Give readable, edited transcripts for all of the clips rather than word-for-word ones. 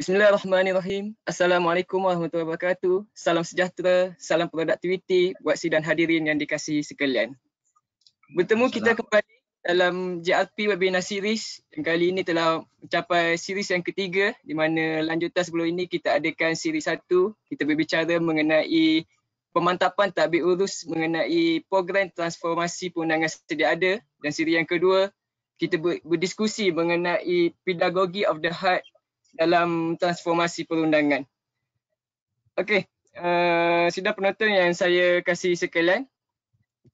Bismillahirrahmanirrahim. Assalamualaikum warahmatullahi wabarakatuh. Salam sejahtera, salam produktiviti buat sidang hadirin yang dikasihi sekalian. Bertemu kita kembali dalam JRP Webinar Series. Kali ini telah mencapai series yang ketiga, di mana lanjutan sebelum ini kita adakan series 1. Kita berbicara mengenai pemantapan tadbir urus mengenai program transformasi perundangan sedia ada, dan series yang kedua kita berdiskusi mengenai pedagogy of the heart dalam transformasi perundangan. Okey, sidang penonton yang saya kasih sekalian,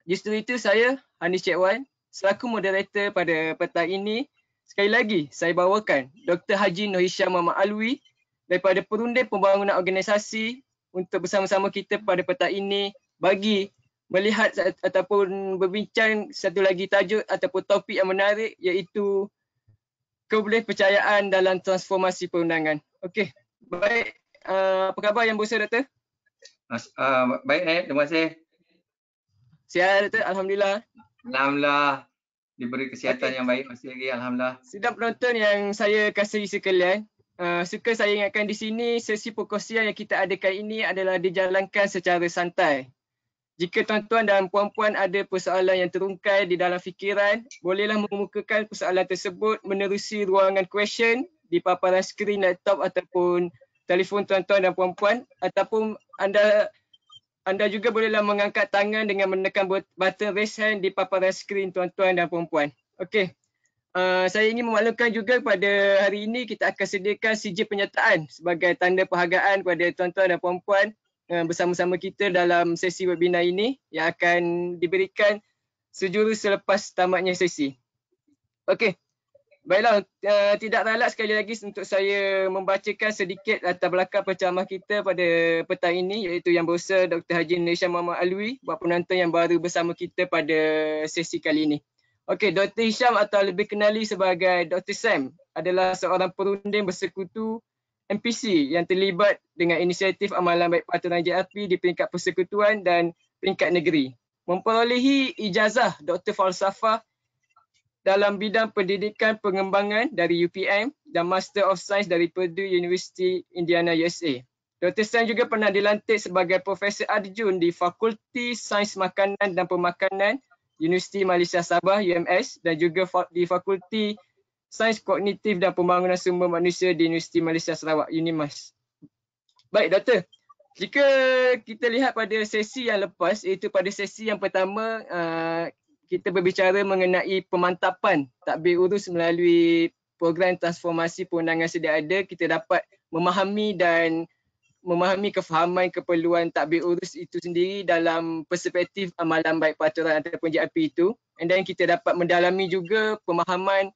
justru itu saya, Hanis Cik Wan, selaku moderator pada petang ini, sekali lagi saya bawakan Dr. Haji Nur Hisham Muhammad Alwi daripada Perunding Pembangunan Organisasi untuk bersama-sama kita pada petang ini bagi melihat ataupun berbincang satu lagi tajuk ataupun topik yang menarik, iaitu kebolehpercayaan dalam transformasi perundangan. Okey, baik. Apa khabar yang berusaha, Doktor? Baik, terima kasih. Sihat, Doktor? Alhamdulillah. Alhamdulillah diberi kesihatan yang baik masih lagi, alhamdulillah. Sidang penonton yang saya kasihi sekalian, suka saya ingatkan di sini sesi perkongsian yang kita adakan ini adalah dijalankan secara santai. Jika tuan-tuan dan puan-puan ada persoalan yang terungkai di dalam fikiran, bolehlah mengemukakan persoalan tersebut menerusi ruangan question di paparan skrin laptop ataupun telefon tuan-tuan dan puan-puan, ataupun anda juga bolehlah mengangkat tangan dengan menekan button raise hand di paparan skrin tuan-tuan dan puan-puan. Okey. Saya ingin memaklumkan juga pada hari ini kita akan sediakan sijil penyertaan sebagai tanda penghargaan kepada tuan-tuan dan puan-puan bersama-sama kita dalam sesi webinar ini yang akan diberikan sejurus selepas tamatnya sesi. Okey, baiklah, tidak ralat sekali lagi untuk saya membacakan sedikit latar belakang penceramah kita pada petang ini, iaitu yang berusaha Dr. Haji Nur Hisham Muhammad Alwi buat penonton yang baru bersama kita pada sesi kali ini. Okey, Dr. Hisham atau lebih kenali sebagai Dr. Sam adalah seorang perunding bersekutu MPC yang terlibat dengan inisiatif amalan baik peraturan JRP di peringkat persekutuan dan peringkat negeri. Memperolehi ijazah Dr. Falsafah dalam bidang pendidikan pengembangan dari UPM dan Master of Science dari Purdue University, Indiana, USA. Dr. Sam juga pernah dilantik sebagai Profesor Adjun di Fakulti Sains Makanan dan Pemakanan Universiti Malaysia Sabah, UMS, dan juga di Fakulti Sains Kognitif dan Pembangunan Sumber Manusia di Universiti Malaysia Sarawak, UNIMAS. Baik, Doktor. Jika kita lihat pada sesi yang lepas, iaitu pada sesi yang pertama, kita berbicara mengenai pemantapan tadbir urus melalui program transformasi perundangan sedia ada. Kita dapat memahami kefahaman keperluan tadbir urus itu sendiri dalam perspektif amalan baik peraturan ataupun JRP itu. And then kita dapat mendalami juga pemahaman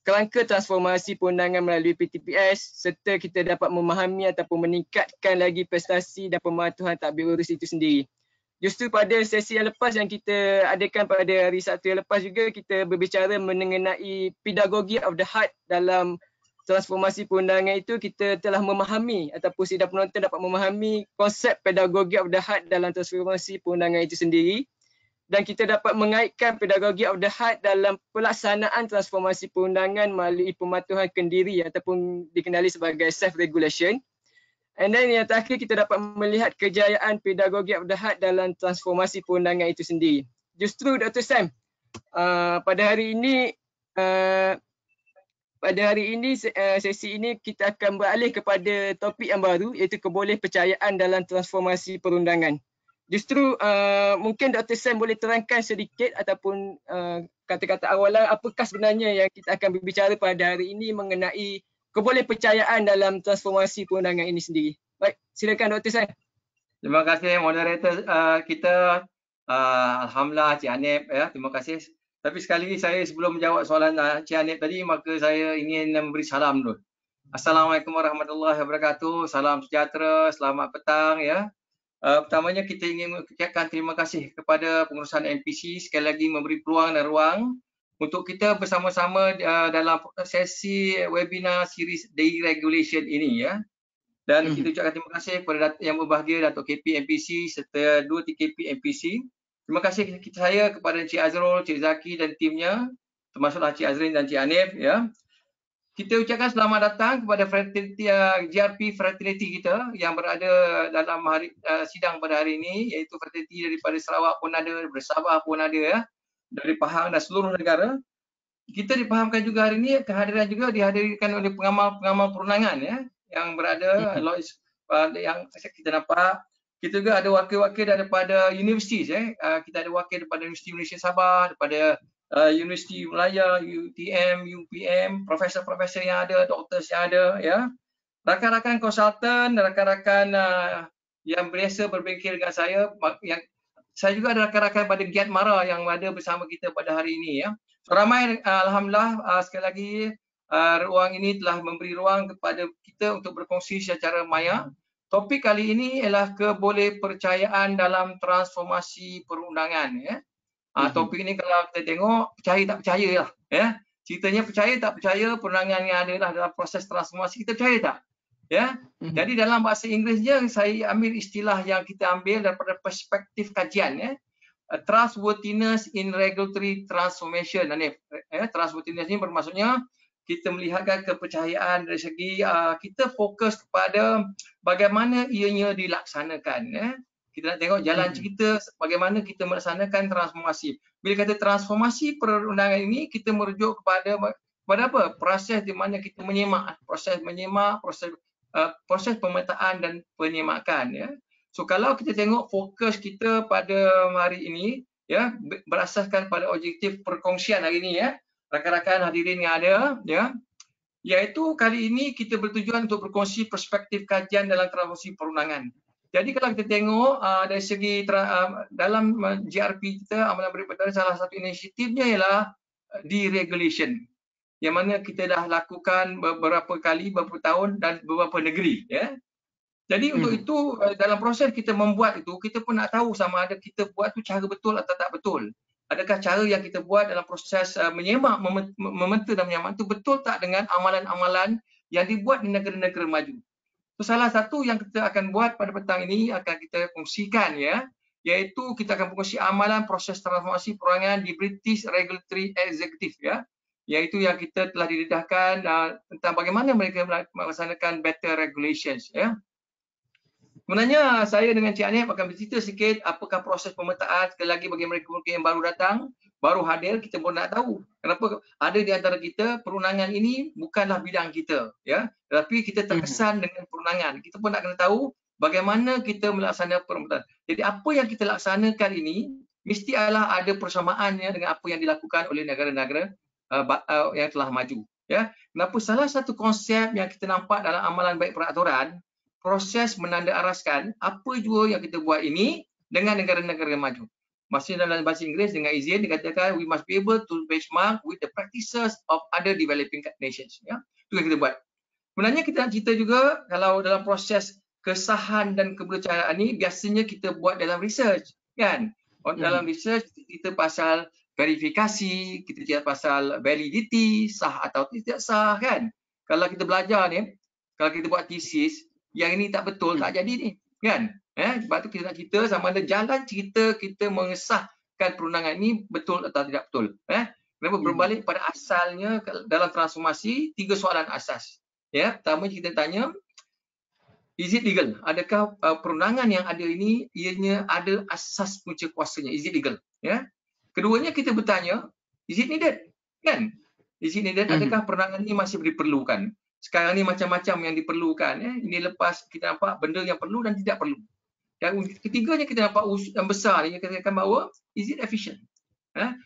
kerangka transformasi perundangan melalui PTPS, serta kita dapat memahami ataupun meningkatkan lagi prestasi dan pematuhan tadbir urus itu sendiri. Justru pada sesi yang lepas yang kita adakan pada hari Sabtu yang lepas juga, kita berbicara mengenai pedagogy of the heart dalam transformasi perundangan itu. Kita telah memahami ataupun sidang penonton dapat memahami konsep pedagogy of the heart dalam transformasi perundangan itu sendiri. Dan kita dapat mengaitkan pedagogy of the heart dalam pelaksanaan transformasi perundangan melalui pematuhan kendiri ataupun dikenali sebagai self-regulation. And then yang terakhir, kita dapat melihat kejayaan pedagogy of the heart dalam transformasi perundangan itu sendiri. Justru Dr. Sam, pada hari ini sesi ini kita akan beralih kepada topik yang baru, iaitu kebolehpercayaan dalam transformasi perundangan. Justru mungkin Dr. Sam boleh terangkan sedikit ataupun kata-kata awalan apakah sebenarnya yang kita akan berbicara pada hari ini mengenai kebolehpercayaan dalam transformasi perundangan ini sendiri. Baik, silakan Dr. Sam. Terima kasih moderator kita. Alhamdulillah Cik Hanif, ya, terima kasih. Tapi sekali lagi saya sebelum menjawab soalan Cik Hanif tadi, maka saya ingin memberi salam dulu. Assalamualaikum warahmatullahi wabarakatuh. Salam sejahtera, selamat petang, ya. Pertamanya kita ingin mengucapkan terima kasih kepada pengurusan MPC sekali lagi memberi peluang dan ruang untuk kita bersama-sama dalam sesi webinar series deregulation ini, ya. Dan kita ucapkan terima kasih kepada yang berbahagia Datuk KP MPC serta 2 TKP MPC. Terima kasih saya kepada Encik Azrul, Encik Zaki dan timnya, termasuklah Encik Azrin dan Encik Hanif, ya. kita ucapkan selamat datang kepada fraternity GRP fraternity kita yang berada dalam sidang pada hari ini, iaitu fraternity daripada Sarawak pun ada, daripada Sabah pun ada ya, dari Pahang dan seluruh negara. Kita dipahamkan juga hari ini kehadiran juga dihadirkan oleh pengamal-pengamal perundangan ya yang berada Lois yang kita nampak. Kita juga ada wakil-wakil daripada universiti kita ada wakil daripada Universiti Malaysia Sabah, daripada Universiti Malaya, UTM, UPM, profesor-profesor yang ada, doktor yang ada ya. Rakan-rakan konsultan, rakan-rakan yang biasa berbengkel dengan saya, yang saya juga ada rakan-rakan pada Giat Mara yang ada bersama kita pada hari ini ya. So, ramai alhamdulillah sekali lagi ruang ini telah memberi ruang kepada kita untuk berkongsi secara maya. Topik kali ini ialah kebolehpercayaan dalam transformasi perundangan ya. Topik ini kalau kita tengok percaya tak percaya lah ya. Ceritanya percaya tak percaya perundangan yang ada lah dalam proses transformasi, kita percaya tak? Ya. Jadi dalam bahasa Inggerisnya saya ambil istilah yang kita ambil daripada perspektif kajian ya. Trustworthiness in regulatory transformation. Trustworthiness ini bermaksudnya kita melihatkan kepercayaan dari segi kita fokus kepada bagaimana ianya dilaksanakan ya. Kita nak tengok jalan cerita bagaimana kita melaksanakan transformasi. Bila kata transformasi perundangan ini, kita merujuk kepada apa? Proses di mana kita menyemak, proses pemetaan dan penyemakan ya. So kalau kita tengok fokus kita pada hari ini ya, berasaskan pada objektif perkongsian hari ini ya, rakan-rakan hadirin yang ada ya, iaitu kali ini kita bertujuan untuk berkongsi perspektif kajian dalam transformasi perundangan. Jadi kalau kita tengok dari segi dalam GRP kita, amalan berikutnya, salah satu inisiatifnya ialah deregulation, yang mana kita dah lakukan beberapa kali, beberapa tahun dan beberapa negeri ya. Jadi untuk itu dalam proses kita membuat itu, kita pun nak tahu sama ada kita buat tu cara betul atau tak betul. Adakah cara yang kita buat dalam proses menyemak, mementa dan menyemak itu betul tak dengan amalan-amalan yang dibuat di negara-negara maju. So, salah satu yang kita akan buat pada petang ini akan kita kongsikan ya, iaitu kita akan kongsi amalan proses transformasi perundangan di British Regulatory Executive ya, iaitu yang kita telah didedahkan tentang bagaimana mereka melaksanakan better regulations ya. Sebenarnya saya dengan Cik Anip akan bercerita sikit apakah proses pemetaan. Sekali lagi bagi mereka yang baru datang, baru hadir, kita pun nak tahu kenapa ada di antara kita perundangan ini bukanlah bidang kita ya, tetapi kita terkesan dengan perundangan. Kita pun nak kena tahu bagaimana kita melaksanakan pemetaan. Jadi apa yang kita laksanakan ini mesti adalah ada persamaannya dengan apa yang dilakukan oleh negara-negara yang telah maju ya. Kenapa salah satu konsep yang kita nampak dalam amalan baik peraturan, proses menandaaraskan apa jua yang kita buat ini dengan negara-negara maju. Maksudnya dalam bahasa Inggeris dengan izin dikatakan we must be able to benchmark with the practices of other developing nations ya. Itu yang kita buat. Sebenarnya kita nak cerita juga kalau dalam proses kesahan dan kepercayaan ini biasanya kita buat dalam research kan. Dalam research kita pasal verifikasi, kita cerita pasal validity, sah atau tidak sah kan. Kalau kita belajar ni, kalau kita buat thesis yang ini tak betul, tak jadi ni kan. Sebab tu kita nak cerita sama ada jalan cerita kita mengesahkan perundangan ini betul atau tidak betul. Kenapa berbalik pada asalnya dalam transformasi, 3 soalan asas. Ya, pertama kita tanya, is it legal? Adakah perundangan yang ada ini ianya ada asas punca kuasanya? Is it legal? Ya. Keduanya kita bertanya, is it needed? Kan? Is it needed? Adakah perundangan ini masih diperlukan? Sekarang ni macam-macam yang diperlukan ya. Ini lepas kita nampak benda yang perlu dan tidak perlu. Yang ketiganya kita nampak yang besar yang kita katakan bahawa is it efficient?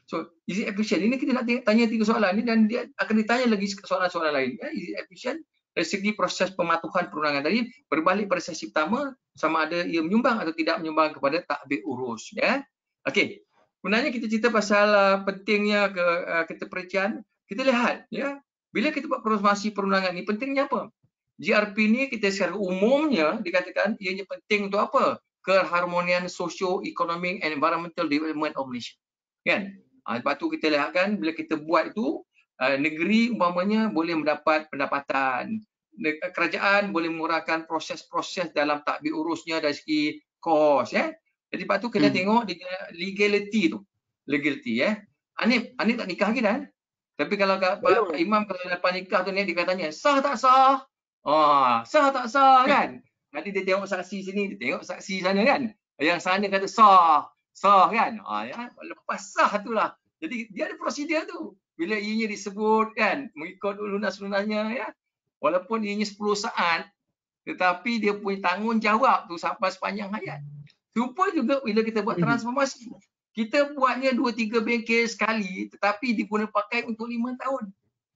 So is it efficient? Ini kita nak tanya 3 soalan ni dan dia akan ditanya lagi soalan-soalan lain ya. Is it efficient? Dari segi proses pematuhan perundangan tadi berbalik pada sesi pertama sama ada ia menyumbang atau tidak menyumbang kepada tadbir urus ya. Okey. Sebenarnya kita cerita pasal pentingnya keterpercayaan. Kita lihat ya. Bila kita buat transformasi perundangan ni pentingnya apa? GRP ni kita secara umumnya dikatakan ianya penting untuk apa? Keharmonian socio-economic and environmental development of Malaysia. Kan? Sebab tu kita lihat kan bila kita buat itu negeri umpamanya boleh mendapat pendapatan. Kerajaan boleh mengurangkan proses-proses dalam tadbir urusnya dari segi kos ya. Jadi sebab tu kita tengok legality tu. Legality ya. Anip tak nikah lagi dah. Tapi kalau Belum. Pak Imam kalau lepas nikah tu ni dia katanya sah tak sah? Sah tak sah kan? Nanti dia tengok saksi sini, dia tengok saksi sana kan? Yang sana kata sah, sah kan? Ya, lepas sah itulah. Jadi dia ada prosedur tu. Bila ianya disebut kan, mengikut lunas-lunasnya ya. Walaupun ianya 10 saat, tetapi dia punya tanggungjawab tu sampai sepanjang hayat. Rupa juga bila kita buat transformasi. Kita buatnya 2-3 bengkel sekali tetapi diguna pakai untuk 5 tahun.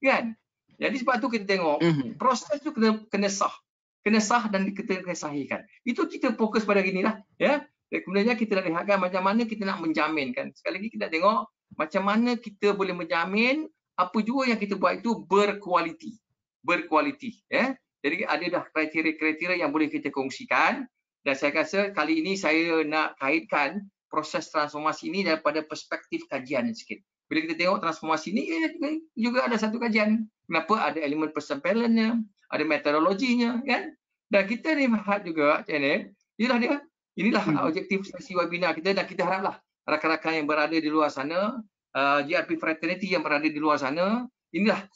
Kan? Jadi sebab tu kita tengok proses tu kena sah. Kena sah dan kita kena sahihkan. Itu kita fokus pada gini lah. Ya? Dan kemudiannya kita nak lihatkan macam mana kita nak menjaminkan. Sekali lagi kita tengok macam mana kita boleh menjamin apa juga yang kita buat itu berkualiti. Berkualiti. Ya? Jadi ada dah kriteria-kriteria yang boleh kita kongsikan. Dan saya rasa kali ini saya nak kaitkan proses transformasi ini daripada perspektif kajian sikit. Bila kita tengok transformasi ini juga ada satu kajian. Kenapa ada elemen persampaiannya, ada metodologinya kan? Dan kita lihat juga channel, inilah objektif sesi webinar kita dan kita haraplah rakan-rakan yang berada di luar sana, GRP Fraternity yang berada di luar sana, inilah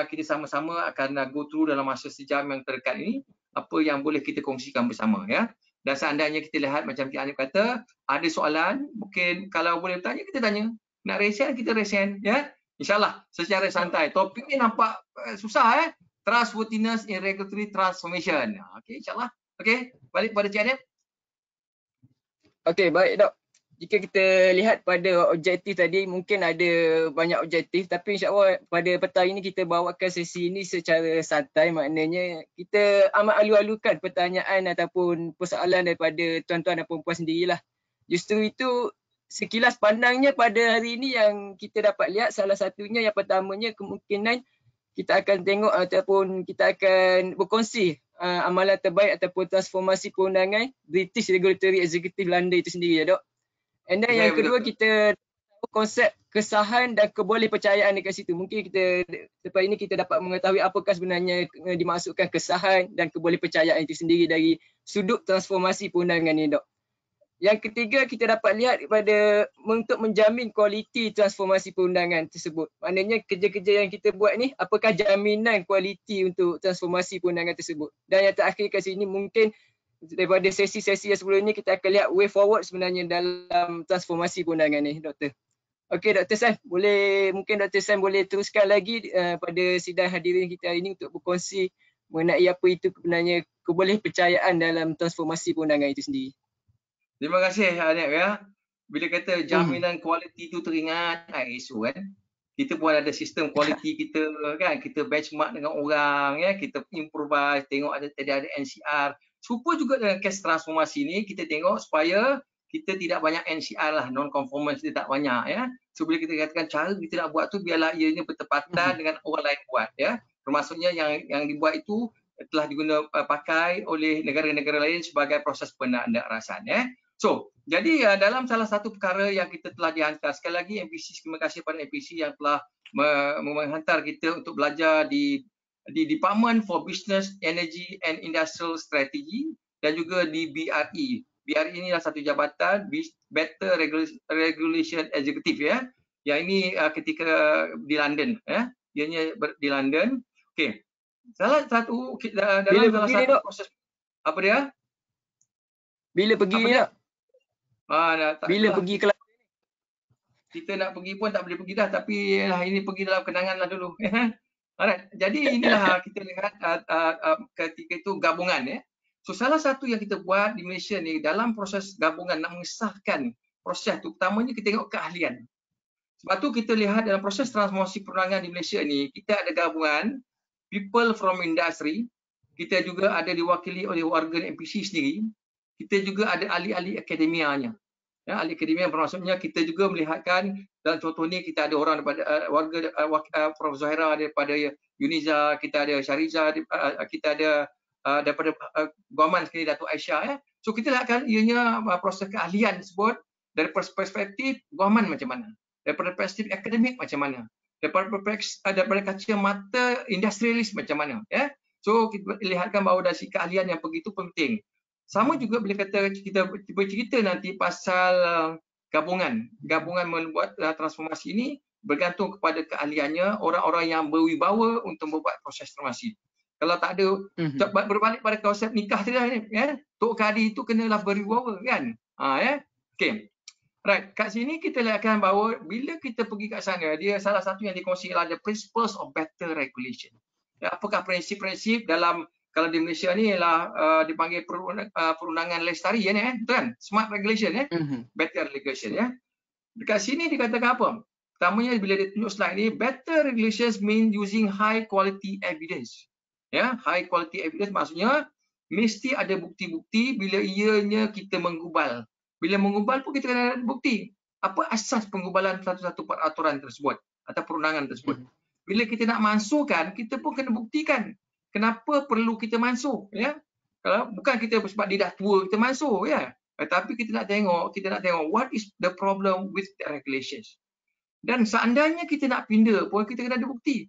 kita sama-sama akan go through dalam masa sejam yang terdekat ini apa yang boleh kita kongsikan bersama ya. Dan seandainya kita lihat macam Cik Hanif kata, ada soalan, mungkin kalau boleh tanya, kita tanya. Nak resen, kita resen. Ya? InsyaAllah secara santai. Topik ni nampak susah. Trustworthiness in Regulatory Transformation. Okey, insyaAllah. Okey, balik pada Cik Hanif. Okey, baik Dok. Jika kita lihat pada objektif tadi, mungkin ada banyak objektif, tapi insyaAllah pada petang ini kita bawakan sesi ini secara santai, maknanya kita amat alu-alukan pertanyaan ataupun persoalan daripada tuan-tuan dan puan-puan sendirilah. Justru itu sekilas pandangnya pada hari ini yang kita dapat lihat, salah satunya yang pertamanya kemungkinan kita akan tengok ataupun kita akan berkongsi amalan terbaik ataupun transformasi perundangan British Regulatory Executive London itu sendiri ya Dok. And then yang kedua kita tahu konsep kesahan dan kebolehpercayaan dekat situ. Mungkin kita lepas ini kita dapat mengetahui apakah sebenarnya dimaksudkan kesahan dan kebolehpercayaan itu sendiri dari sudut transformasi perundangan ni Dok. Yang ketiga kita dapat lihat pada untuk menjamin kualiti transformasi perundangan tersebut. Maknanya kerja-kerja yang kita buat ni apakah jaminan kualiti untuk transformasi perundangan tersebut. Dan yang terakhir kat sini mungkin daripada sesi-sesi yang sebelum ini kita akan lihat way forward sebenarnya dalam transformasi perundangan ni Doktor. Okey Dr. Sam, mungkin Dr. Sam boleh teruskan lagi pada sidang hadirin kita hari ini untuk berkongsi mengenai apa itu sebenarnya kebolehpercayaan dalam transformasi perundangan itu sendiri. Terima kasih Hanif ya. Bila kata jaminan kualiti itu teringat ISO kan. Kita pun ada sistem kualiti kita kan, kita benchmark dengan orang ya, kita improvise, tengok ada NCR. Serupa juga dengan kes transformasi ni, kita tengok supaya kita tidak banyak NCR lah, non-conformance dia tak banyak ya. So bila kita katakan cara kita nak buat tu biarlah ianya bertepatan dengan orang lain buat ya. Termasuknya yang dibuat itu telah diguna pakai oleh negara-negara lain sebagai proses pendakwaan ya. So, jadi dalam salah satu perkara yang kita telah dihantar, sekali lagi MPC, terima kasih kepada MPC yang telah menghantar kita untuk belajar di Department for Business, Energy and Industrial Strategy dan juga di BRE. BRE ini adalah satu jabatan Better Regulation Executive ya. Yang ini ketika di London ya. Ianya di London. Okey. Salah satu dalam salah satu proses apa dia? Bila pergi ni? Bila pergi ke kita nak pergi pun tak boleh pergi dah, tapi ini pergi dalam kenangan lah dulu. Alright. Jadi inilah kita lihat ketika itu gabungan ya. So salah satu yang kita buat di Malaysia ni dalam proses gabungan nak mengesahkan proses tu, pertamanya kita tengok keahlian. Sebab tu kita lihat dalam proses transformasi perundangan di Malaysia ni, kita ada gabungan people from industry, kita juga ada diwakili oleh warga MPC sendiri, kita juga ada ahli-ahli akademianya. Ya, ahli akademia bermaksudnya kita juga melihatkan dalam contoh ni kita ada orang daripada Prof Zahira daripada Uniza, kita ada Syariza, kita ada daripada Guaman sekali Datuk Aisyah ya. So kita lihatkan ianya proses keahlian tersebut dari perspektif Guaman macam mana, daripada perspektif akademik macam mana, daripada kacamata industrialis macam mana ya. So kita lihatkan bahawa dari keahlian yang begitu penting. Sama juga bila kata kita bercerita nanti pasal gabungan membuat transformasi ini, bergantung kepada keahliannya orang-orang yang berwibawa untuk membuat proses transformasi. Kalau tak ada, berbalik pada konsep nikah tadi ni, ya, Tok Kadi itu kenalah berwibawa kan. Ya. Okey. Right, kat sini kita lihatkan bahawa bila kita pergi kat sana, dia salah satu yang dikongsi adalah the principles of better regulation. Ya, apakah prinsip-prinsip dalam, kalau di Malaysia ni ialah dipanggil perundangan lestari ya, betul kan? Smart regulation ya, better regulation ya. Dekat sini dikatakan apa? Pertamanya bila dia tunjuk slide ni, better regulations mean using high quality evidence. Ya, high quality evidence maksudnya mesti ada bukti-bukti bila ianya kita menggubal. Bila menggubal pun kita kena ada bukti. Apa asas penggubalan satu-satu peraturan tersebut atau perundangan tersebut. Bila kita nak masukkan, kita pun kena buktikan kenapa perlu kita masuk, ya. Kalau bukan kita sebab dia dah tua kita masuk, ya. Tetapi kita nak tengok what is the problem with the regulations. Dan seandainya kita nak pindah pun kita kena ada bukti.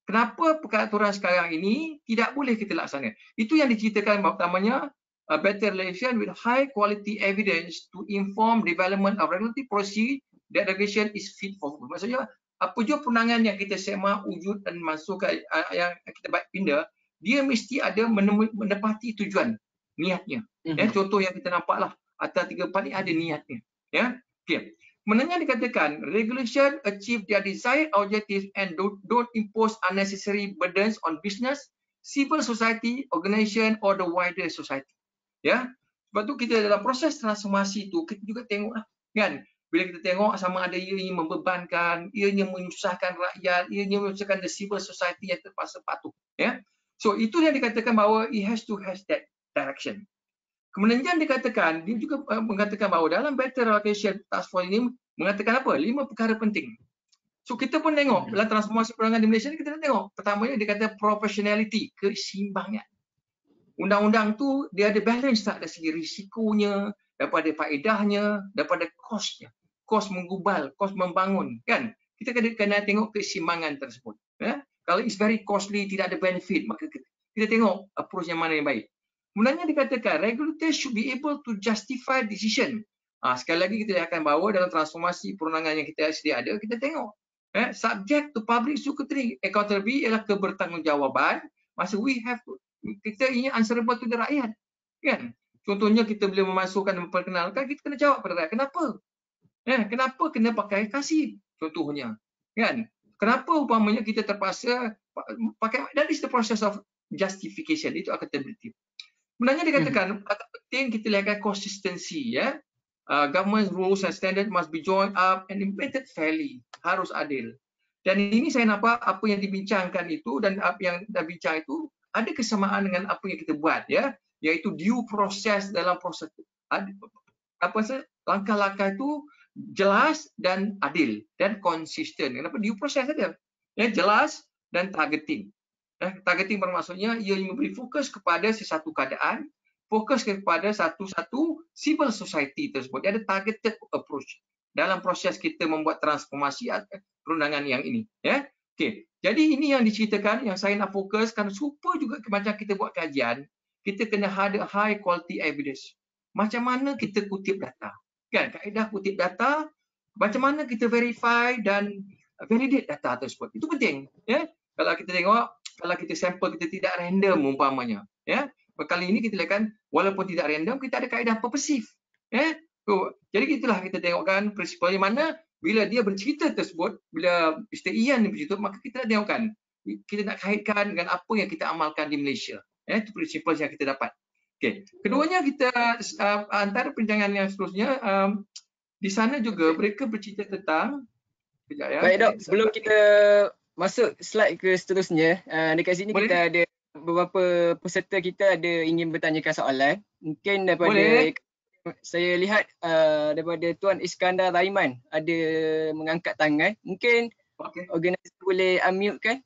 Kenapa peraturan sekarang ini tidak boleh kita laksana? Itu yang diceritakan pertamanya, better regulation with high quality evidence to inform development of regulatory policy that regulation is fit for purpose. Maksudnya, apa jua perundangan yang kita semak wujud dan masukkan yang kita pindah, dia mesti ada menepati tujuan niatnya. Ya, contoh yang kita nampaklah atas 3 ni ada niatnya. Ya, okey. Sebenarnya dikatakan regulation achieve their desired objectives and don't impose unnecessary burdens on business, civil society, organisation or the wider society. Ya, sebab tu kita dalam proses transformasi tu kita juga tengoklah kan. Bila kita tengok sama ada ianya membebankan, ianya menyusahkan rakyat, ianya menyusahkan the civil society yang terpaksa patuh. Ya, so itu yang dikatakan bahawa it has to have that direction. Kemudian dikatakan, dia juga mengatakan bahawa dalam better regulation task force ini mengatakan apa? 5 perkara penting. So kita pun tengok dalam transformasi perundangan di Malaysia ni kita nak tengok. Pertamanya dia kata professionality, keseimbangan. Undang-undang tu dia ada balance tak dari segi risikonya, daripada faedahnya, daripada kosnya. Kos menggubal, kos membangun, kan? Kita kena tengok keseimbangan tersebut. Ya? Kalau it's very costly, tidak ada benefit, maka kita tengok approach yang mana yang baik. Kemudian dikatakan regulators should be able to justify decision. Sekali lagi kita akan bawa dalam transformasi perundangan yang kita sedia ada, kita tengok. Subject to public scrutiny, accountability ialah kebertanggungjawaban. Masa kita ingin answerable to the rakyat. Kan? Contohnya kita bila memasukkan dan memperkenalkan, kita kena jawab pada rakyat. Kenapa? Kenapa kena pakai kasih? Contohnya. Kan? Kenapa umpamanya kita terpaksa pakai, that is the process of justification, itu accountability. Sebenarnya dikatakan penting kita lihatkan konsistensi, ya. Government rules and standard must be joined up and implemented fairly, harus adil. Dan ini saya nampak apa yang dibincangkan itu dan apa yang dah bincang itu ada kesamaan dengan apa yang kita buat, ya, iaitu due process dalam proses langkah-langkah itu jelas dan adil dan konsisten. Kenapa due process saja? Ya, jelas dan targeting. Targeting bermaksudnya ia memberi fokus kepada sesuatu keadaan, fokus kepada satu civil society tersebut. Dia ada targeted approach dalam proses kita membuat transformasi perundangan yang ini. Ya, okey. Jadi ini yang diceritakan, yang saya nak fokuskan supaya juga macam kita buat kajian, kita kena ada high quality evidence. Macam mana kita kutip data? Kan, kaedah kutip data, macam mana kita verify dan validate data tersebut. Itu penting. Ya, kalau kita tengok, kalau kita sampel kita tidak random umpamanya, ya. Kali ini kita lihatkan walaupun tidak random kita ada kaedah purposive, ya. Jadi itulah kita tengokkan prinsipnya mana bila dia bercerita tersebut, bila Mr. Ian bercerita, maka kita nak tengokkan kita nak kaitkan dengan apa yang kita amalkan di Malaysia, ya. Itu prinsip yang kita dapat. Okey. Keduanya kita antara perbincangan yang seterusnya di sana juga mereka bercerita tentang Baik dok, sebelum kita masuk slide ke seterusnya, dekat sini boleh? Kita ada beberapa peserta kita ada ingin bertanyakan soalan. Mungkin daripada saya lihat daripada Tuan Iskandar Raiman ada mengangkat tangan. Mungkin organizer boleh unmute kan?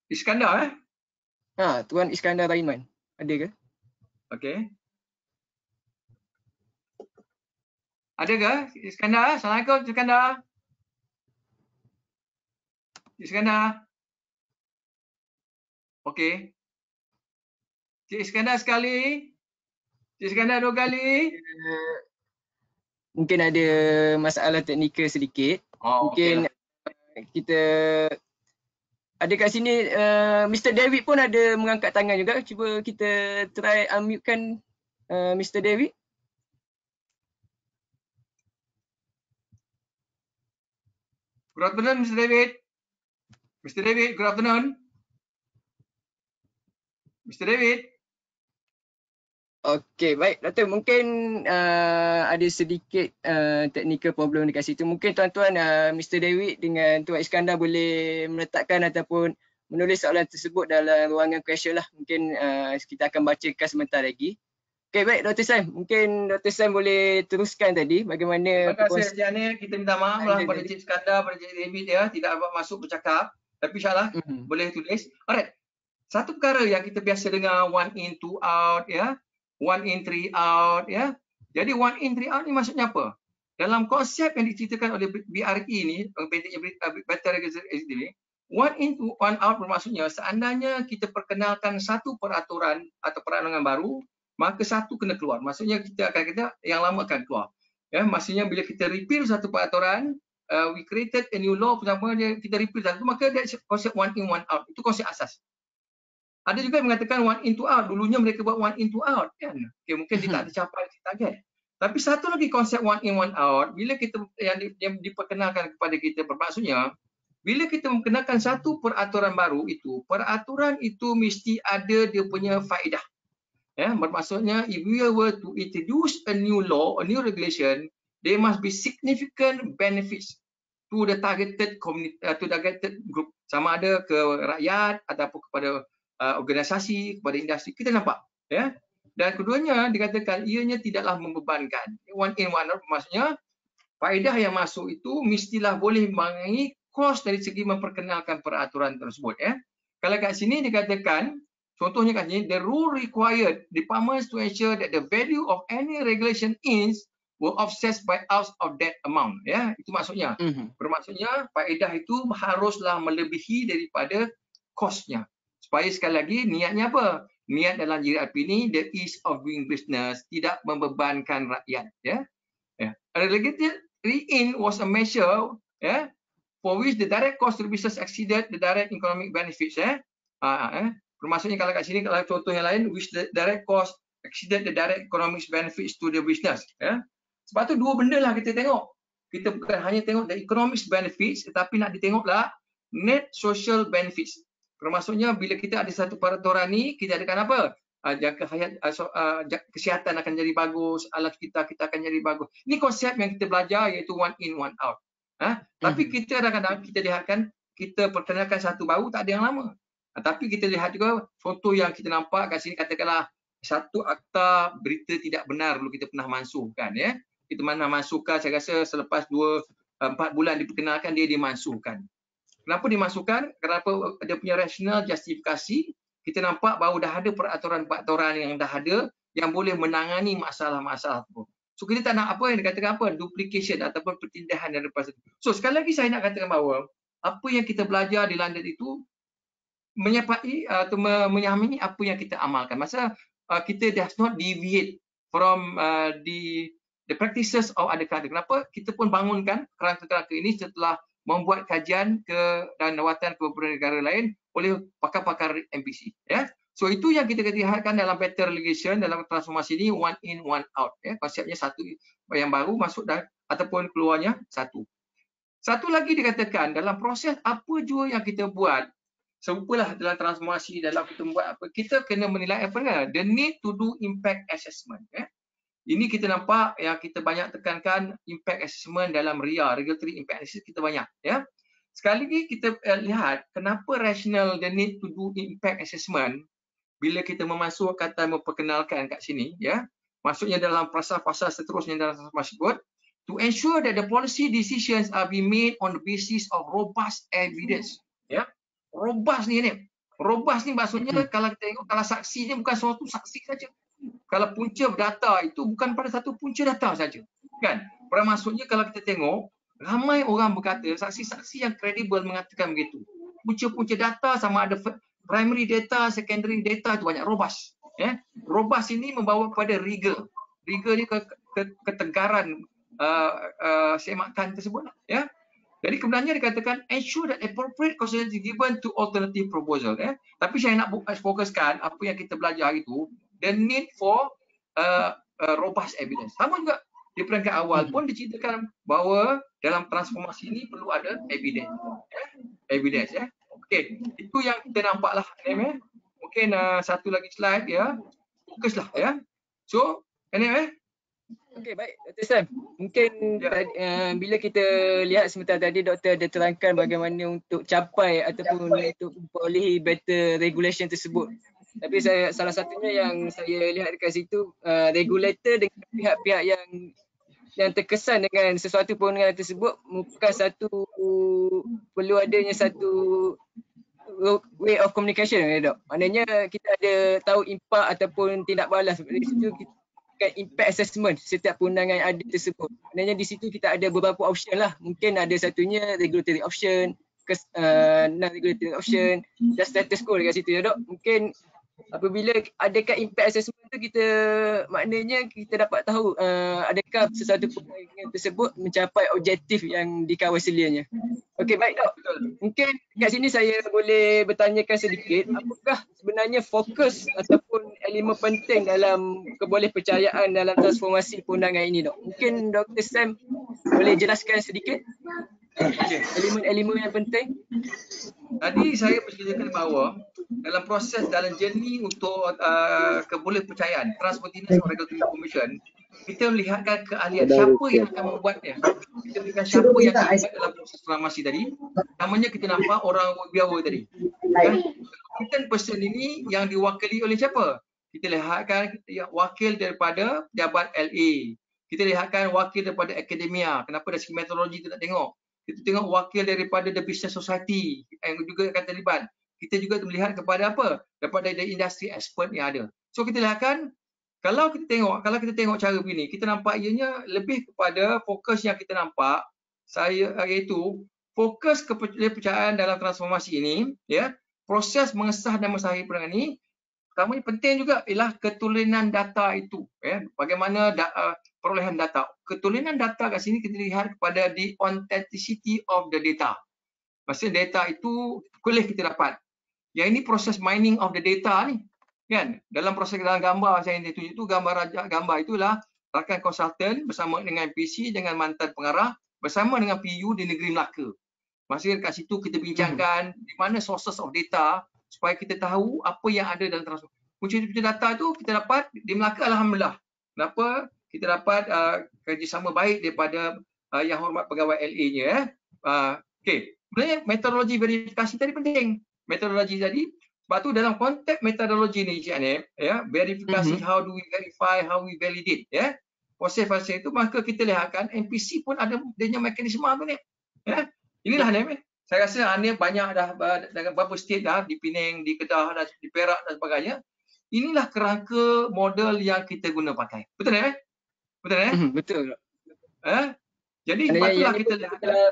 Iskandar Tuan Iskandar Raiman. Ada ke? Okey. Ada ke Iskandar? Assalamualaikum Iskandar. Iskandar. Okey. Cik Iskandar sekali. Cik Iskandar 2 kali. mungkin ada masalah teknikal sedikit. Oh, Mungkin kita ada kat sini Mr. David pun ada mengangkat tangan juga. Cuba kita try unmute-kan Mr. David. Good afternoon, Mr. David. Mr. David, good afternoon. Mr. David. Okey, baik Doktor. Mungkin ada sedikit technical problem dekat situ. Mungkin tuan-tuan Mr. David dengan Tuan Iskandar boleh meletakkan ataupun menulis soalan tersebut dalam ruangan question lah. Mungkin kita akan bacakan sebentar lagi. Okey, baik Dr. Sam. Mungkin Dr. Sam boleh teruskan tadi bagaimana Terima kasih Encik Hanif. Kita minta maaf lah pada Encik Iskandar, pada Encik David ya, tidak dapat masuk bercakap. Tapi insyaAllah boleh tulis. Alright. Satu perkara yang kita biasa dengar, 1 in, 2 out ya. 1 in, 3 out ya. Jadi 1 in, 3 out ni maksudnya apa? Dalam konsep yang diceritakan oleh BRE ni, Better Regulation ni, 1 in, 1 out bermaksudnya seandainya kita perkenalkan satu peraturan atau perancangan baru, maka satu kena keluar. Maksudnya kita akan kata yang lama akan keluar. Ya, maksudnya bila kita repeal satu peraturan, we created a new law, pertama kita repeal satu, maka dia konsep 1 in, 1 out. Itu konsep asas. Ada juga yang mengatakan 1 in, 2 out. Dulunya mereka buat 1 in, 2 out kan. Okay, mungkin dia tak tercapai target. Tapi satu lagi konsep 1 in, 1 out, bila kita yang diperkenalkan kepada kita, bermaksudnya bila kita memperkenalkan satu peraturan baru itu, peraturan itu mesti ada dia punya faedah. Ya, bermaksudnya if we were to introduce a new law, a new regulation, there must be significant benefits to the targeted community, to the targeted group, sama ada ke rakyat ataupun kepada organisasi, kepada industri. Kita nampak ya. Dan keduanya dikatakan ianya tidaklah membebankan. 1 in, 1 out maksudnya faedah yang masuk itu mestilah boleh mengurangi kos dari segi memperkenalkan peraturan tersebut ya. Kalau kat sini dikatakan contohnya kat sini, the rule required departments to ensure that the value of any regulation is were offset by out of that amount ya. Itu maksudnya. Bermaksudnya faedah itu haruslah melebihi daripada kosnya. Supaya sekali lagi niatnya apa? Niat dalam JRP ini the ease of doing business, tidak membebankan rakyat ya. Yeah. A regulated in was a measure for which the direct cost to the business exceeded the direct economic benefits Bermaksudnya kalau kat sini, kalau contoh yang lain, which the direct cost exceeded the direct economic benefits to the business ya. Sebab tu dua benda lah kita tengok. Kita bukan hanya tengok the economic benefits, tetapi nak ditengoklah net social benefits. Bermaksudnya bila kita ada satu peraturan ni, kita adakan apa? Jangka hayat kesihatan akan jadi bagus, alat kita akan jadi bagus. Ini konsep yang kita belajar iaitu 1 in, 1 out. Tapi kita kadang-kadang kita lihatkan kita perkenalkan satu baru, tak ada yang lama. Tapi kita lihat juga foto yang kita nampak kat sini, katakanlah satu akta berita tidak benar dulu kita pernah mansuhkan ya. Kita mana mansuhkan, saya rasa selepas 4 bulan diperkenalkan dia dimansuhkan. Kenapa dimasukkan? Kenapa dia punya rasional justifikasi? Kita nampak bahawa dah ada peraturan-peraturan yang dah ada yang boleh menangani masalah-masalah itu. So kita tak nak apa yang dikatakan apa? Duplication ataupun pertindahan dari lepas itu. So sekali lagi saya nak katakan bahawa apa yang kita belajar di London itu menyamai atau menyamai apa yang kita amalkan. Masa kita does not deviate from the practices of other countries. Kenapa? Kita pun bangunkan kerangka-kerangka ini setelah membuat kajian dan lawatan ke beberapa negara lain oleh pakar-pakar MPC ya. So itu yang kita lihatkan dalam better regulation, dalam transformasi ini 1 in, 1 out ya. Konsepnya satu yang baru masuk dan ataupun keluarnya satu. Satu lagi dikatakan dalam proses apa jua yang kita buat, serupalah dalam transformasi, dalam kita buat apa, kita kena menilai apa kan? The need to do impact assessment ya. Ini kita nampak yang kita banyak tekankan impact assessment dalam RIA, regulatory impact assessment kita banyak ya. Sekali lagi kita lihat kenapa rational the need to do impact assessment bila kita memasuk kata memperkenalkan kat sini ya. Maksudnya dalam fasa-fasa seterusnya dalam transformasi tersebut, to ensure that the policy decisions are being made on the basis of robust evidence ya. Robust ni. Robust ni maksudnya kalau kita tengok, kalau saksi ni bukan suatu saksi saja. Kalau punca data itu bukan pada satu punca data saja, kan? Maksudnya kalau kita tengok, ramai orang berkata, saksi-saksi yang kredibel mengatakan begitu. Punca-punca data sama ada primary data, secondary data itu banyak robust. Ya? Robust ini membawa kepada rigor. Rigor ni ketegaran semakan tersebut lah, ya. Jadi kebenarnya dikatakan ensure that appropriate consideration given to alternative proposal, ya. Tapi saya nak fokuskan apa yang kita belajar itu, the need for robust evidence. Sama juga di peringkat awal pun diceritakan bahawa dalam transformasi ini perlu ada evidence, ya. Evidence, ya. Okey, itu yang kita nampaklah, ya. Mungkin satu lagi slide, ya. Fokuslah, ya. So, anyway. Okey, baik Dr. Sam. Mungkin bila kita lihat sebentar tadi Doktor ada terangkan bagaimana untuk capai ataupun untuk memperolehi better regulation tersebut. Tapi salah satunya yang saya lihat dekat situ, regulator dengan pihak-pihak yang terkesan dengan sesuatu perundingan tersebut bukan satu, perlu adanya satu way of communication, ya Dok. Maknanya kita ada tahu impak ataupun tindak balas. Dari situ kita impact assessment setiap perundangan yang ada tersebut. Maknanya di situ kita ada beberapa option lah. Mungkin ada satunya regulatory option, non-regulatory option, dan status quo dekat situ, ya Dok. Mungkin apabila adakah impact assessment tu, kita maknanya kita dapat tahu adakah sesuatu perundangan tersebut mencapai objektif yang dikawal selianya. Okey, baik Dok. Mungkin kat sini saya boleh bertanyakan sedikit, apakah sebenarnya fokus ataupun elemen penting dalam kebolehpercayaan dalam transformasi perundangan ini, Dok? Mungkin Dr. Sam boleh jelaskan sedikit elemen-elemen yang penting. Tadi saya berceritakan bahawa dalam proses, dalam journey untuk kebolehpercayaan, Transformation Regulatory Commission, kita melihatkan keahlian siapa yang akan membuatnya. Kita melihat siapa yang terlibat dalam proses transformasi tadi. Namanya kita nampak orang biawa tadi. Competent person ini yang diwakili oleh siapa? Kita lihatkan wakil daripada pejabat LA. Kita lihatkan wakil daripada akademia. Kenapa dari segi metodologi kita tak tengok? Kita tengok wakil daripada the business society yang juga akan terlibat. Kita juga melihat kepada apa? Daripada industri expert yang ada. So kita lihatkan, kalau kita tengok cara begini, kita nampak ianya lebih kepada fokus yang kita nampak, iaitu fokus kepercayaan dalam transformasi ini, ya. Proses mengesah dan mensahi perundingan ini, pertama penting juga ialah keturunan data itu, ya. Bagaimana perolehan data. Keturunan data kat sini kita lihat kepada the authenticity of the data. Maksudnya data itu boleh kita dapat. Yang ini proses mining of the data ni, kan? Dalam proses dalam gambar saya yang tunjuk itu, gambar itulah rakan konsultan bersama dengan PC, dengan mantan pengarah, bersama dengan PU di negeri Melaka. Maksudnya kat situ kita bincangkan di mana sources of data supaya kita tahu apa yang ada dalam transformasi. Punca data itu kita dapat di Melaka, alhamdulillah. Kenapa? Kita dapat kerjasama baik daripada yang hormat pegawai LA-nya. Okey, sebenarnya metodologi verifikasi tadi penting. Metodologi tadi, sebab tu dalam konteks metodologi ni Cik Anip, ya, verifikasi, how do we verify, how we validate, ya. Proses-proses itu, maka kita lihatkan NPC pun ada adanya mekanisme tu ni. Ya. Inilah Anip. Saya rasa Anip banyak dah dengan beberapa state dah, di Penang, di Kedah, dan di Perak dan sebagainya. Inilah kerangka model yang kita guna pakai. Betul tak? Betul tak? Betul. Jadi patutlah kita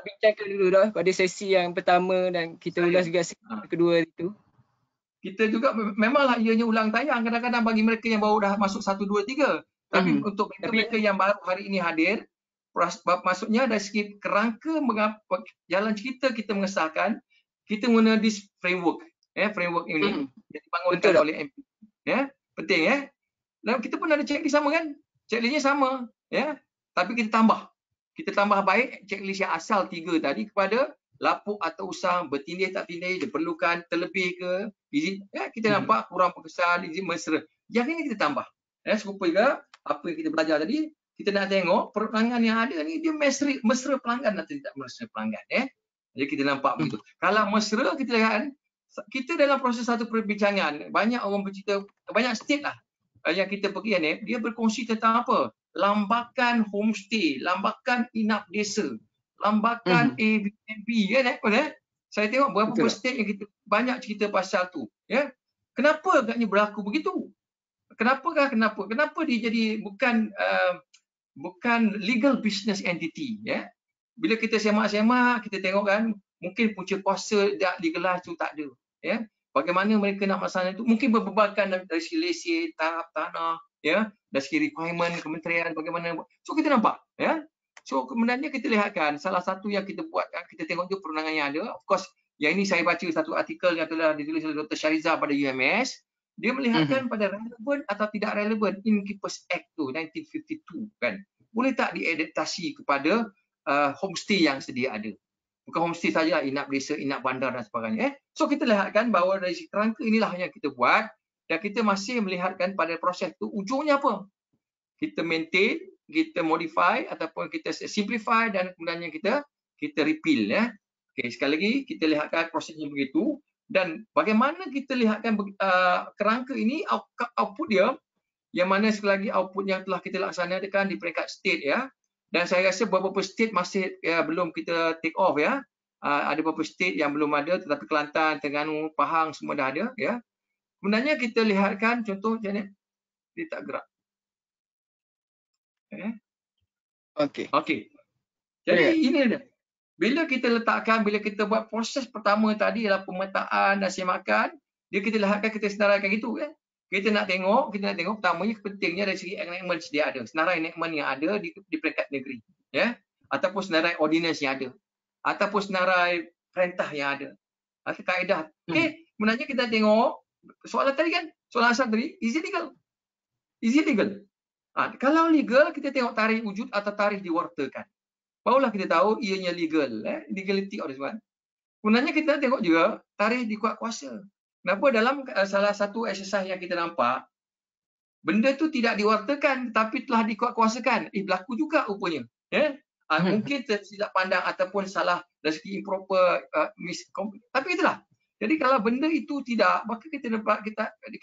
bincangkan dulu dah pada sesi yang pertama dan kita ulas juga sesi kedua itu. Kita juga memanglah ianya ulang tayang kadang-kadang bagi mereka yang baru dah masuk 1, 2, 3. Tapi untuk mereka yang baru hari ini hadir, maksudnya dari segi kerangka jalan cerita kita mengesahkan, kita guna this framework. Framework ini yang dibangunkan oleh MP. Ya, penting ya. Dan kita pun ada checklist sama kan? Checklistnya sama, ya. Tapi kita tambah. Kita tambah baik checklist yang asal 3 tadi kepada lapuk atau usang, bertindih tak tindih, diperlukan terlebih ke, izin, ya, kita nampak kurang perkesan, izin mesra. Yang ini kita tambah. Ya, serupa juga apa yang kita belajar tadi, kita nak tengok pelanggan yang ada ni dia mesra pelanggan atau tidak mesra pelanggan, ya. Jadi kita nampak begitu. Kalau mesra kita lihat, kita dalam proses satu perbincangan, banyak orang bercerita, banyak state lah yang kita pergi ni, dia berkongsi tentang apa? Lambakan homestay, lambakan inap desa, lambakan Airbnb, kan? Saya tengok beberapa state yang kita banyak cerita pasal tu, ya. Kenapa agaknya berlaku begitu? Kenapa dia jadi bukan legal business entity, ya. Bila kita semak-semak, kita tengok kan, mungkin punca kuasa tak legalize tu tak ada, ya. Bagaimana mereka nak melaksanakan itu? Mungkin berbebankan dari segi lesen, tahap tanah, ya, dari segi requirement kementerian bagaimana. So kita nampak, ya. So sebenarnya kita lihatkan salah satu yang kita buat, kita tengok je perundangan yang ada. Of course, yang ini saya baca satu artikel yang telah ditulis oleh Dr. Shariza pada UMS. Dia melihatkan pada relevan atau tidak relevan Innkeepers Act tu 1952 kan. Boleh tak diadaptasi kepada homestay yang sedia ada. Bukan homestay saja, inap desa, inap bandar dan sebagainya. So kita lihatkan bahawa dari kerangka inilah yang kita buat dan kita masih melihatkan pada proses tu ujungnya apa? Kita maintain, kita modify ataupun kita simplify dan kemudiannya kita repeal ya. Okey, sekali lagi kita lihatkan prosesnya begitu dan bagaimana kita lihatkan kerangka ini output dia yang mana sekali lagi output yang telah kita laksanakan di peringkat state ya. Dan saya rasa beberapa state masih belum kita take off ya. Ada beberapa state yang belum ada tetapi Kelantan, Terengganu, Pahang semua dah ada ya. Sebenarnya kita lihatkan contoh macam ni dia tak gerak. Okey. Jadi ini dia. Bila kita letakkan, bila kita buat proses pertama tadi adalah pemetaan dan semakan, dia kita lihatkan kita senaraikan gitu kan. Kita nak tengok pertamanya pentingnya dari segi enactment sedia ada. Senarai enactment yang ada di peringkat negeri, ya. Ataupun senarai ordinance yang ada. Ataupun senarai perintah yang ada. Atau kaedah. Okey, sebenarnya kita tengok soalan tadi kan, soalan asal tadi, is it legal? Is it legal? Kalau legal, kita tengok tarikh wujud atau tarikh diwartakan. Barulah kita tahu ianya legal, legality of this one. Sebenarnya kita tengok juga tarikh dikuat kuasa. Kenapa dalam salah satu exercise yang kita nampak, benda tu tidak diwartakan tapi telah dikuat-kuasakan. Berlaku juga rupanya. Mungkin tersilap pandang ataupun salah dari segi improper, tapi itulah. Jadi kalau benda itu tidak, maka kita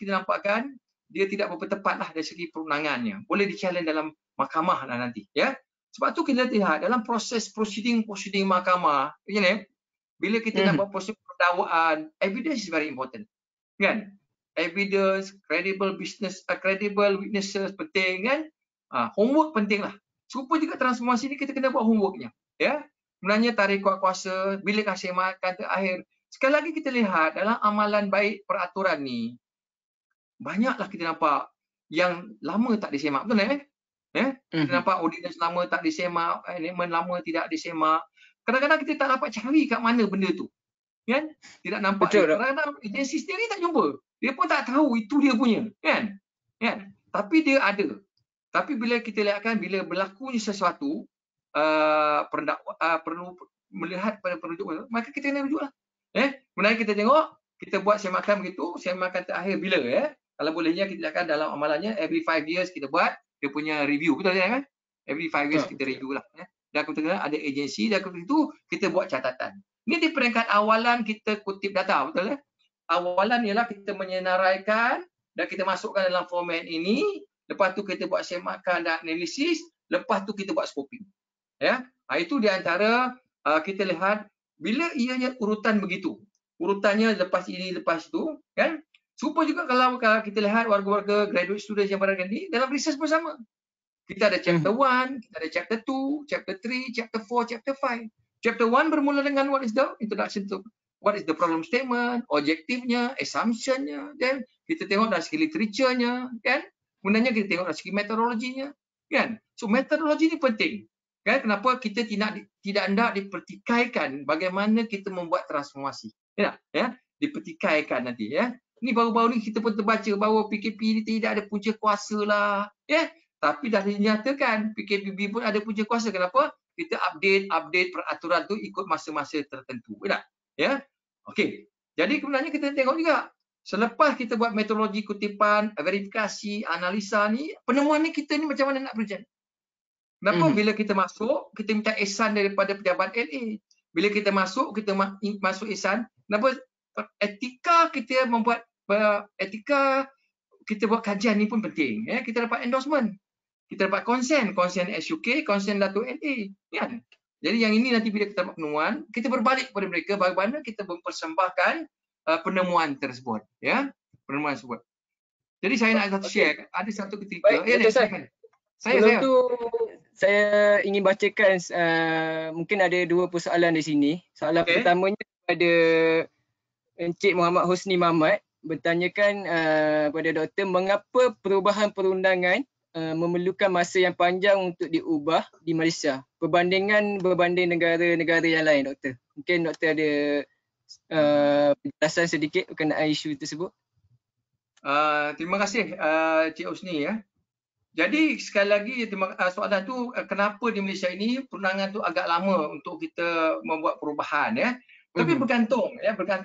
nampakkan dia tidak bertepatlah dari segi perundangannya. Boleh di-challenge dalam mahkamah lah nanti. Ya. Sebab tu kita lihat dalam proses proceeding mahkamah, bila kita nak buat proses pendakwaan, evidence is very important. Kan? Evidence, credible witnesses penting kan? Homework pentinglah. Serupa juga transformasi ni kita kena buat homeworknya. Ya. Sebenarnya tarikh kuat kuasa, bila kasih makan terakhir. Sekali lagi kita lihat dalam amalan baik peraturan ni, banyaklah kita nampak yang lama tak disemak. Betul kita nampak ordinance lama tak disemak, enactment lama tidak disemak. Kadang-kadang kita tak dapat cari kat mana benda tu. Kan? Tidak nampak. Kadang-kadang agensi sendiri tak jumpa. Dia pun tak tahu itu dia punya. Kan? Tapi dia ada. Tapi bila kita lihatkan, bila berlakunya sesuatu, perlu melihat pada perujuk, maka kita kena rujuklah. Sebenarnya kita tengok, kita buat semakan begitu, semakan terakhir bila Kalau bolehnya kita lihatkan dalam amalannya, every 5 years kita buat, dia punya review. Betul kan? Every 5 years kita review lah. Dan kemudian ada agensi, dan kemudian itu kita buat catatan. Ini di peringkat awalan kita kutip data, betul Awalan ialah kita menyenaraikan dan kita masukkan dalam format ini, lepas tu kita buat semakan dan analisis, lepas tu kita buat scoping. Itu di antara kita lihat bila ianya urutan begitu. Urutannya lepas ini, lepas itu, kan? Serupa juga kalau kita lihat warga-warga graduate students yang berada di dalam research bersama. Kita ada chapter 1, kita ada chapter 2, chapter 3, chapter 4, chapter 5. Chapter 1 bermula dengan what is the introduction to what is the problem statement, objektifnya, assumptionnya, dan kita tengok dari segi literaturenya, kan? Kemudiannya kita tengok dari segi metodologinya, kan? So metodologi ini penting. Kan? Kenapa kita tidak hendak dipertikaikan bagaimana kita membuat transformasi. Dipertikaikan nanti Ini baru-baru ni kita pun terbaca bahawa PKP ini tidak ada punca kuasa lah. Tapi dah dinyatakan PKPB pun ada punca kuasa. Kenapa? Kita update peraturan tu ikut masa-masa tertentu. Okey. Jadi sebenarnya kita tengok juga selepas kita buat metodologi kutipan, verifikasi, analisa ni, penemuan ni kita ni macam mana nak present. Kenapa? Bila kita masuk, kita minta ihsan daripada pejabat LA. Bila kita masuk ihsan. Kenapa? Etika kita membuat kita buat kajian ni pun penting. Kita dapat endorsement. Kita dapat konsen SUK, konsen Dato' LA. Jadi yang ini nanti bila kita dapat penemuan, kita berbalik kepada mereka bagaimana kita mempersembahkan penemuan tersebut. Penemuan tersebut. Jadi saya nak share, ada satu ketika. Sebelum tu saya ingin bacakan mungkin ada 2 persoalan di sini. Soalan pertamanya kepada Encik Muhammad Husni Mahmad bertanyakan kepada doktor mengapa perubahan perundangan memerlukan masa yang panjang untuk diubah di Malaysia berbanding negara-negara yang lain, Doktor. Mungkin Doktor ada penjelasan sedikit berkenaan isu tersebut. Terima kasih Cik Husni ya. Jadi sekali lagi soalan tu kenapa di Malaysia ini perundangan tu agak lama untuk kita membuat perubahan ya. Tapi bergantung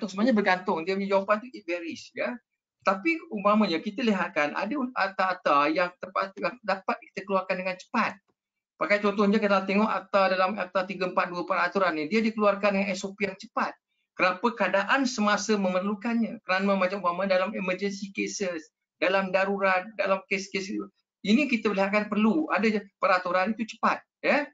sebenarnya bergantung dia punya jawapan tu it varies ya. Tapi umpamanya kita lihatkan ada akta-akta yang dapat kita keluarkan dengan cepat. Pakai contohnya kita tengok dalam akta 342 peraturan ni dia dikeluarkan dengan SOP yang cepat. Kenapa? Keadaan semasa memerlukannya. Kerana macam umpamanya dalam emergency cases, dalam darurat, dalam kes-kes ini kita lihatkan perlu ada peraturan itu cepat ya.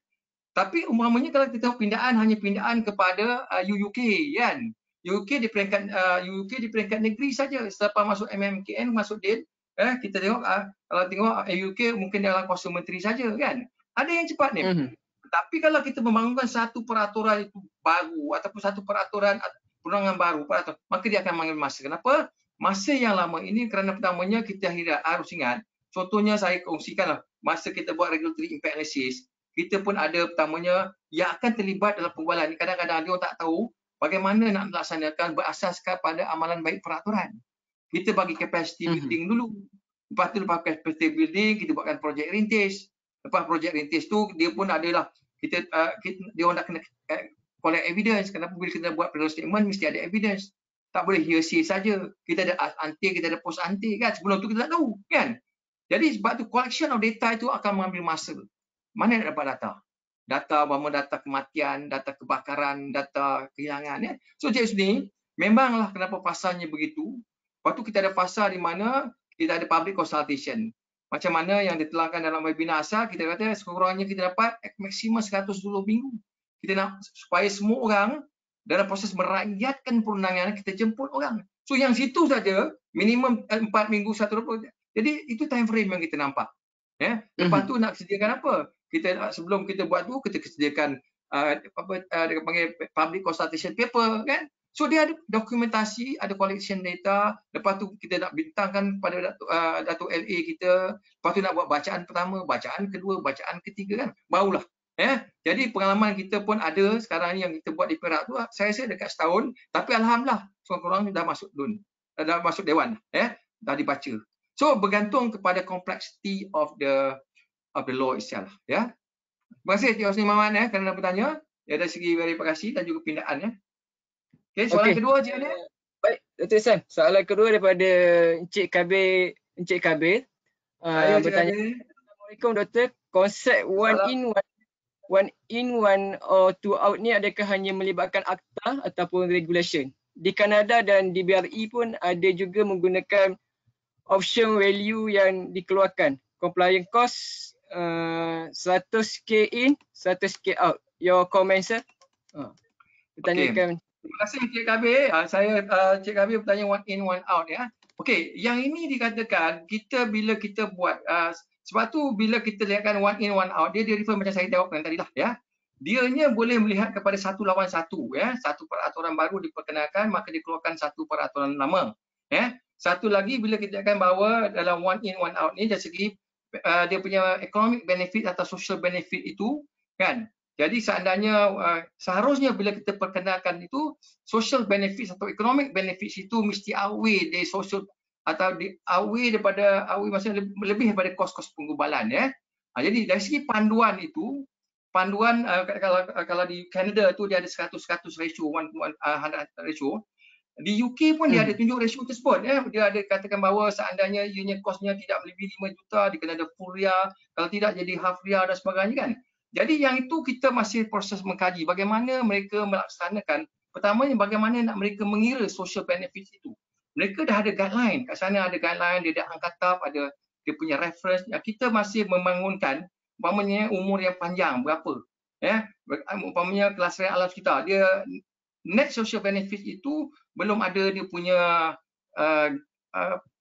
Tapi umpamanya kalau kita tengok hanya pindaan kepada UUK kan. UUK di peringkat negeri saja. Selepas masuk MMKN masuk DIN kita tengok kalau tengok UUK mungkin dalam kuasa menteri saja kan. Ada yang cepat ni. Tapi kalau kita membangunkan satu peraturan itu baru ataupun satu peraturan perundangan baru maka dia akan mengambil masa. Kenapa? Masa yang lama ini kerana pertamanya kita harus ingat. Contohnya saya kongsikanlah masa kita buat regulatory impact analysis, kita pun ada pertamanya yang akan terlibat dalam perbualan ini. Kadang-kadang dia tak tahu bagaimana nak melaksanakan berasaskan pada amalan baik peraturan. Kita bagi capacity building dulu. Lepas capacity building, kita buatkan projek rintis. Lepas projek rintis tu dia pun adalah dia orang nak kena collect evidence. Kenapa bila kita buat product statement mesti ada evidence. Tak boleh hearsay saja. Kita ada ante, kita ada post ante kan. Sebelum tu kita tak tahu kan. Jadi sebab tu collection of data itu akan mengambil masa. Mana nak dapat data? Data kematian, data kebakaran, data kehilangan ya. So Cik Husni, memanglah kenapa pasalnya begitu. Lepas tu kita ada pasal di mana kita ada public consultation. Macam mana yang ditelahkan dalam webinar asal, kita kata sekurang-kurangnya kita dapat maksimum 120 minggu. Kita nak supaya semua orang dalam proses merakyatkan perundangan kita jemput orang. So yang situ saja minimum 4 minggu 120. Jadi itu time frame yang kita nampak. Ya. Lepas tu nak sediakan apa? Sebelum kita buat tu kita sediakan dia panggil public consultation paper kan. So dia ada dokumentasi, ada collection data. Lepas tu kita nak bintangkan pada Datuk LA kita. Lepas tu nak buat bacaan pertama, bacaan kedua, bacaan ketiga kan. Barulah. Ya. Jadi pengalaman kita pun ada sekarang ni yang kita buat di Perak tu saya rasa dekat setahun. Tapi alhamdulillah sekurang-kurangnya dah masuk dah masuk dewan ya. Dah dibaca. So bergantung kepada complexity of the law itself ya. Terima kasih Cik Husni Maman kerana bertanya dari segi verifikasi dan juga pindaan ya. Okey, soalan kedua Cik Ani. Baik, Dr. Sam. Soalan kedua daripada Encik Kabir. Bertanya. Assalamualaikum Doktor. Konsep one in one or two out ni adakah hanya melibatkan akta ataupun regulation? Di Kanada dan di BRI pun ada juga menggunakan option value yang dikeluarkan. Compliance cost 100k in, 100k out. Your comment sir? Pertanyakan. Terima kasih Cik Kabir. Cik Kabir bertanya one in one out ya. Okey, yang ini dikatakan bila kita buat sebab tu bila kita lihatkan one in one out dia refer macam saya jawabkan tadi lah ya. Dianya boleh melihat kepada satu lawan satu ya. Satu peraturan baru diperkenalkan maka dikeluarkan satu peraturan lama ya. Satu lagi bila kita akan bawa dalam one in one out ni dari segi dia punya economic benefit atau social benefit itu kan. Jadi seandainya seharusnya bila kita perkenalkan itu social benefits atau economic benefits itu mesti outweigh dari social atau outweigh maksudnya lebih daripada kos-kos penggubalan ya. Jadi dari segi panduan itu kalau di Canada tu dia ada 100 ratio 100 ratio. Di UK pun dia ada tunjuk ratio tersebut ya. Dia ada katakan bahawa seandainya unit kosnya tidak melebihi 5 juta dia kena ada full RIA, kalau tidak jadi half RIA dan sebagainya kan. Jadi yang itu kita masih proses mengkaji bagaimana mereka melaksanakan. Pertamanya bagaimana nak mereka mengira social benefits itu. Mereka dah ada guideline, kat sana ada guideline, dia ada angkataf, ada dia punya reference. Kita masih membangunkan umpamanya umur yang panjang berapa. Ya, umpamanya kelasiran alam sekitar, dia net social benefit itu belum ada dia punya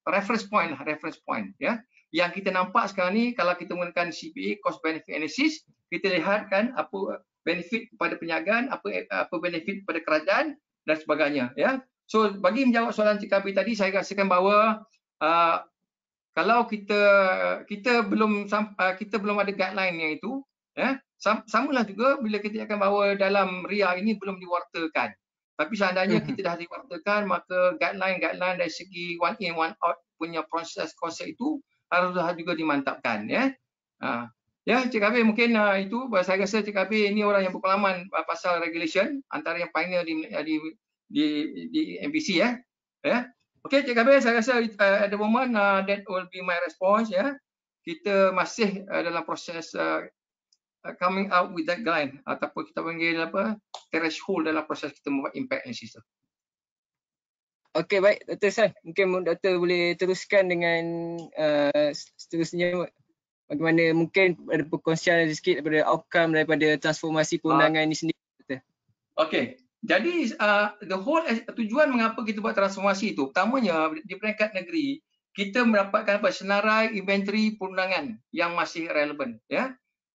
reference point ya. Yang kita nampak sekarang ni kalau kita menggunakan CBA cost benefit analysis, kita lihat kan apa benefit kepada perniagaan, apa benefit kepada kerajaan dan sebagainya ya. So bagi menjawab soalan Cik Kabir tadi, saya rasakan bahawa kalau kita belum ada guideline yang itu, samalah juga bila kita akan bawa dalam RIA ini belum diwartakan. Tapi seandainya kita dah diwartakan, maka guideline dari segi one in one out punya proses konsep itu haruslah juga dimantapkan, ya. Ya, Cik Kabir mungkin itu saya rasa Cik Kabir ini orang yang berpengalaman pasal regulation, antara yang pioneer di MPC, ya. Okey, Cik Kabir, saya rasa at the moment that will be my response, ya. Kita masih dalam proses coming out with that guide ataupun kita panggil apa, threshold dalam proses kita membuat impact analysis. Okey, baik Dr. San. Mungkin Dr. boleh teruskan dengan seterusnya bagaimana mungkin ada perkongsian sikit daripada outcome daripada transformasi perundangan ini sendiri, Dr. Okey. Jadi the whole tujuan mengapa kita buat transformasi itu, pertamanya di peringkat negeri kita mendapatkan senarai inventory perundangan yang masih relevan, ya.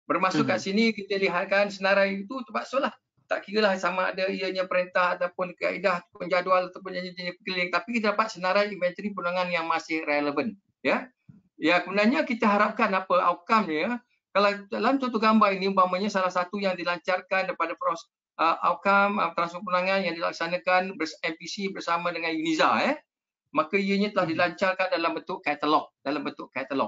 Bermasuk kat sini kita lihatkan senarai itu terpaksalah, tak kiralah sama ada ianya perintah ataupun kaedah ataupun jadual ataupun janji-janji keliling, tapi kita dapat senarai inventory perundangan yang masih relevan, ya. Ya, sebenarnya kita harapkan apa outcome-nya. Kalau dalam contoh gambar ini umpamanya salah satu yang dilancarkan daripada proses outcome transfer perundangan yang dilaksanakan MPC bersama dengan UNIZA, maka ianya telah dilancarkan dalam bentuk katalog,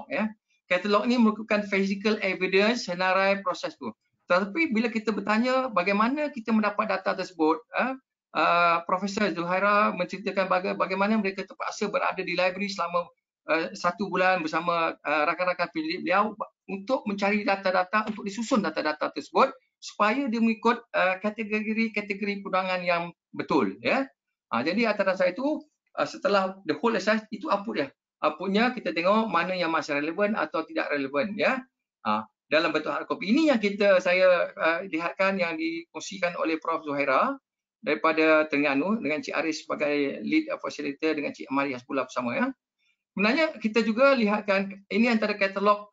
ya. Katalog ini merupakan physical evidence senarai proses itu. Tetapi bila kita bertanya bagaimana kita mendapat data tersebut, Profesor Zuhaira menceritakan bagaimana mereka terpaksa berada di library selama 1 bulan bersama rakan-rakan pendidik beliau untuk mencari data-data, untuk disusun data-data tersebut supaya dia mengikut kategori perundangan yang betul, ya. Jadi atas dasar itu setelah the whole exercise itu output dia. Outputnya kita tengok mana yang masih relevan atau tidak relevan, ya. Dalam bentuk hard copy ini yang saya lihatkan yang dikongsikan oleh Prof Zuhaira daripada Terengganu dengan Cik Aris sebagai lead facilitator dengan Cik Amari Hasbullah bersama, ya. Sebenarnya kita juga lihatkan ini antara katalog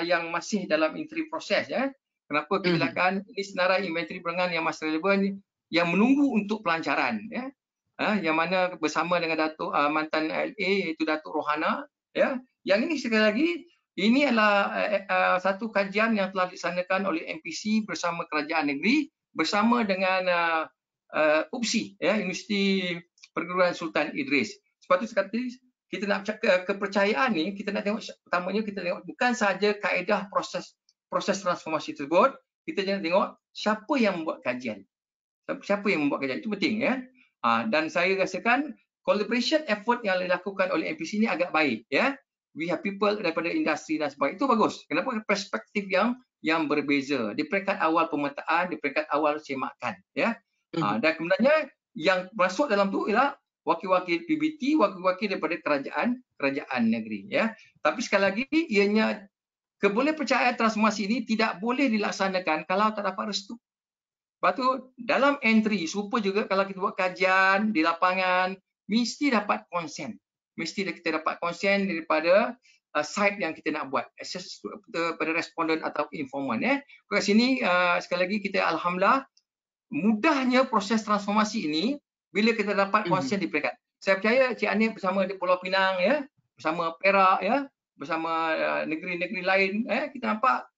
yang masih dalam entry proses, ya. Kenapa kita lihatkan ini senarai inventory perundangan yang masih relevan yang menunggu untuk pelancaran, ya. Yang mana bersama dengan Datuk mantan LA iaitu Datuk Rohana, ya. Yang ini sekali lagi ini adalah satu kajian yang telah dilaksanakan oleh MPC bersama kerajaan negeri bersama dengan UPSI, ya, Universiti Perguruan Sultan Idris. Sebab itu kita nak cakap kepercayaan ni, kita nak tengok pertamanya kita tengok bukan sahaja kaedah proses transformasi tersebut, kita jangan tengok siapa yang membuat kajian. Siapa yang membuat kajian itu penting, ya. Dan saya rasakan collaboration effort yang dilakukan oleh MPC ini agak baik, ya. We have people daripada industri dan sebagainya. Itu bagus. Kenapa? Perspektif yang berbeza di peringkat awal pemetaan, di peringkat awal semakan, ya. Dan kemudiannya yang masuk dalam tu ialah wakil-wakil PBT, wakil-wakil daripada kerajaan negeri, ya. Tapi sekali lagi ianya kebolehpercayaan transformasi ini tidak boleh dilaksanakan kalau tak dapat restu. Lepas tu dalam entry serupa juga kalau kita buat kajian di lapangan mesti dapat konsen. Mesti kita dapat konsen daripada site yang kita nak buat, access pada responden atau informan, ya. Kat sini sekali lagi kita alhamdulillah mudahnya proses transformasi ini bila kita dapat konsen di peringkat. Saya percaya Cik Anip bersama di Pulau Pinang, ya, bersama Perak, ya, bersama negeri-negeri lain, kita nampak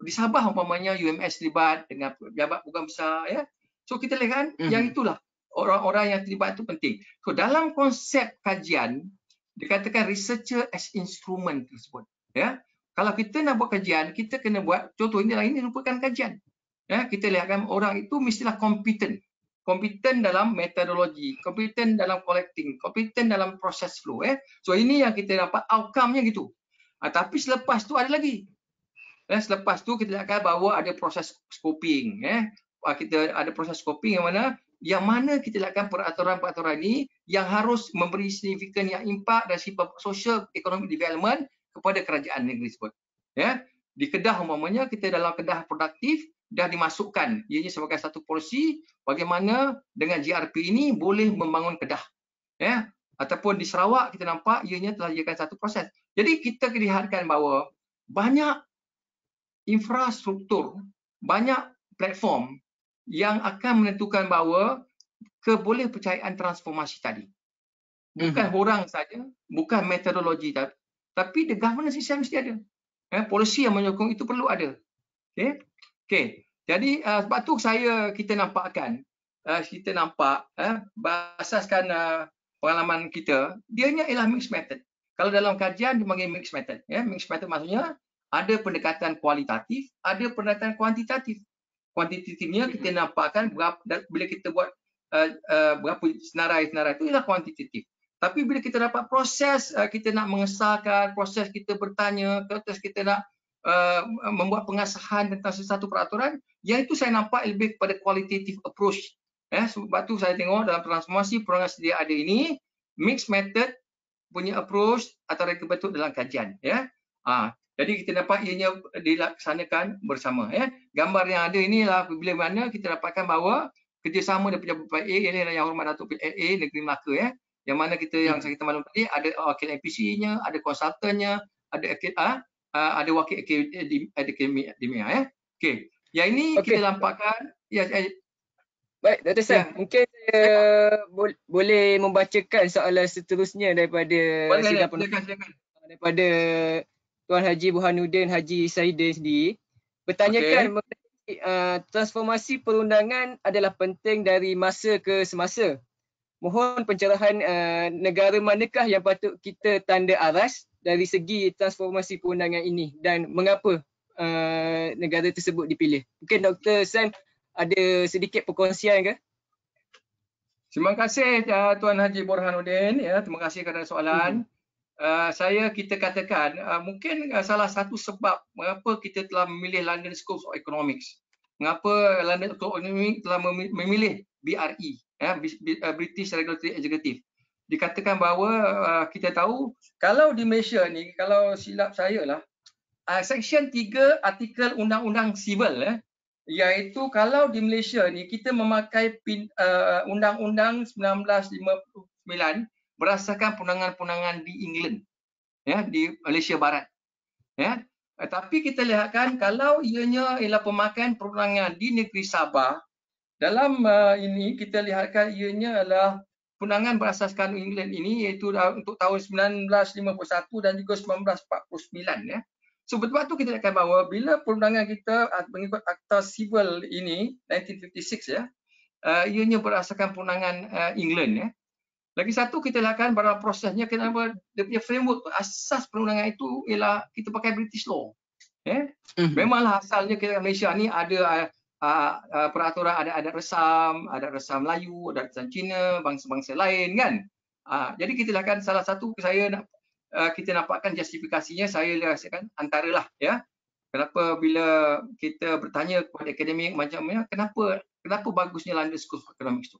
di Sabah umpamanya UMS terlibat dengan pejabat program besar, ya. So kita lihat yang itulah orang-orang yang terlibat itu penting. So dalam konsep kajian dikatakan researcher as instrument tersebut, ya. Kalau kita nak buat kajian, kita kena buat contoh ini merupakan kajian. Ya, kita lihatkan orang itu mestilah kompeten dalam metodologi, kompeten dalam collecting, kompeten dalam proses flow, ya. So ini yang kita dapat outcome-nya gitu. Tapi selepas tu ada lagi. Selepas tu kita lihatkan bahawa ada proses scoping, ya. Kita ada proses scoping yang mana kita lihatkan peraturan-peraturan ini yang harus memberi signifikan yang impak dari sifat social economic development kepada kerajaan negeri tersebut, ya. Di Kedah umpamanya kita dalam Kedah produktif dah dimasukkan ianya sebagai satu polisi bagaimana dengan GRP ini boleh membangun Kedah, ya. Ataupun di Sarawak kita nampak ianya telah dijadikan satu proses. Jadi kita lihatkan bahawa banyak infrastruktur, banyak platform yang akan menentukan bahawa kebolehpercayaan transformasi tadi. Bukan orang saja, bukan metodologi tapi the governance system mesti ada. Polisi yang menyokong itu perlu ada. Okey. Jadi sebab tu kita nampakkan berasaskan pengalaman kita, dianya ialah mixed method. Kalau dalam kajian dipanggil mixed method. Mixed method maksudnya ada pendekatan kualitatif, ada pendekatan kuantitatif. Kuantitatifnya kita nampakkan bila kita buat berapa senarai-senarai itu ialah kuantitatif. Tapi bila kita dapat proses, kita nak mengesahkan, proses kita bertanya, proses kita nak membuat pengasahan tentang sesuatu peraturan, yang itu saya nampak lebih kepada qualitative approach. Sebab tu saya tengok dalam transformasi perorangan sedia ada ini, mixed method punya approach atau reka betul dalam kajian. Jadi kita dapat ianya dilaksanakan bersama. Gambar yang ada inilah bila mana kita dapatkan bahawa kerjasama daripada Pejabat A, ialah Yang Hormat Datuk A Negeri Melaka, yang mana yang kita maklum tadi ada wakil MPC-nya, ada konsultannya, ada wakil akademia. Okey. Yang ini kita nampakkan Baik, Dr. Sam, mungkin saya boleh membacakan soalan seterusnya daripada sidang daripada Tuan Haji Burhanuddin Haji Saidin sendiri. Bertanyakan mengenai transformasi perundangan adalah penting dari masa ke semasa. Mohon pencerahan negara manakah yang patut kita tanda aras dari segi transformasi perundangan ini dan mengapa negara tersebut dipilih. Mungkin Dr. Sam ada sedikit perkongsian ke? Terima kasih Tuan Haji Burhanuddin, terima kasih kerana soalan. Kita katakan mungkin salah satu sebab mengapa kita telah memilih London School of Economics. Mengapa London School of Economics telah memilih BRE, British Regulatory Executive. Dikatakan bahawa kita tahu kalau di Malaysia ni, kalau silap saya lah, Section 3 artikel Undang-Undang Sivil, iaitu kalau di Malaysia ni kita memakai Undang-Undang 1959 berdasarkan perundangan-perundangan di England, di Malaysia Barat. Tapi kita lihatkan kalau ianya ialah pemakaian perundangan di negeri Sabah, dalam ini kita lihatkan ianya adalah perundangan berasaskan England ini, iaitu untuk tahun 1951 dan juga 1949. So betul tu kita lihatkan bahawa bila perundangan kita mengikut Akta Sivil ini 1956, ianya berdasarkan perundangan England. Lagi satu kita lihatkan pada prosesnya, kenapa dia punya framework asas perundangan itu ialah kita pakai British law. Memanglah asalnya kita Malaysia ni ada peraturan, ada resam Melayu, ada resam Cina, bangsa-bangsa lain kan. Jadi kita lihatkan salah satu kita nampakkan justifikasinya, saya rasakan antaralah kenapa bila kita bertanya kepada akademik macamnya, kenapa bagusnya London School of Economics tu,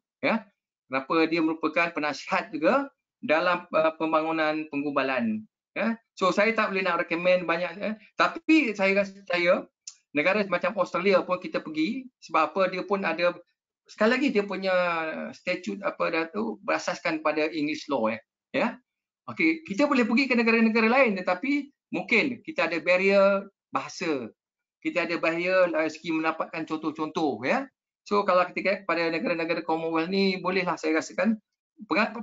kenapa dia merupakan penasihat juga dalam pembangunan penggubalan. So saya tak boleh nak recommend banyak, tapi saya rasa negara macam Australia pun kita pergi, sebab apa, dia pun ada, sekali lagi dia punya statute berasaskan pada English law. Okey, kita boleh pergi ke negara-negara lain, tetapi mungkin kita ada barrier bahasa, kita ada barrier dari segi mendapatkan contoh-contoh. So kalau ketika pada negara-negara Commonwealth ni, bolehlah saya rasakan,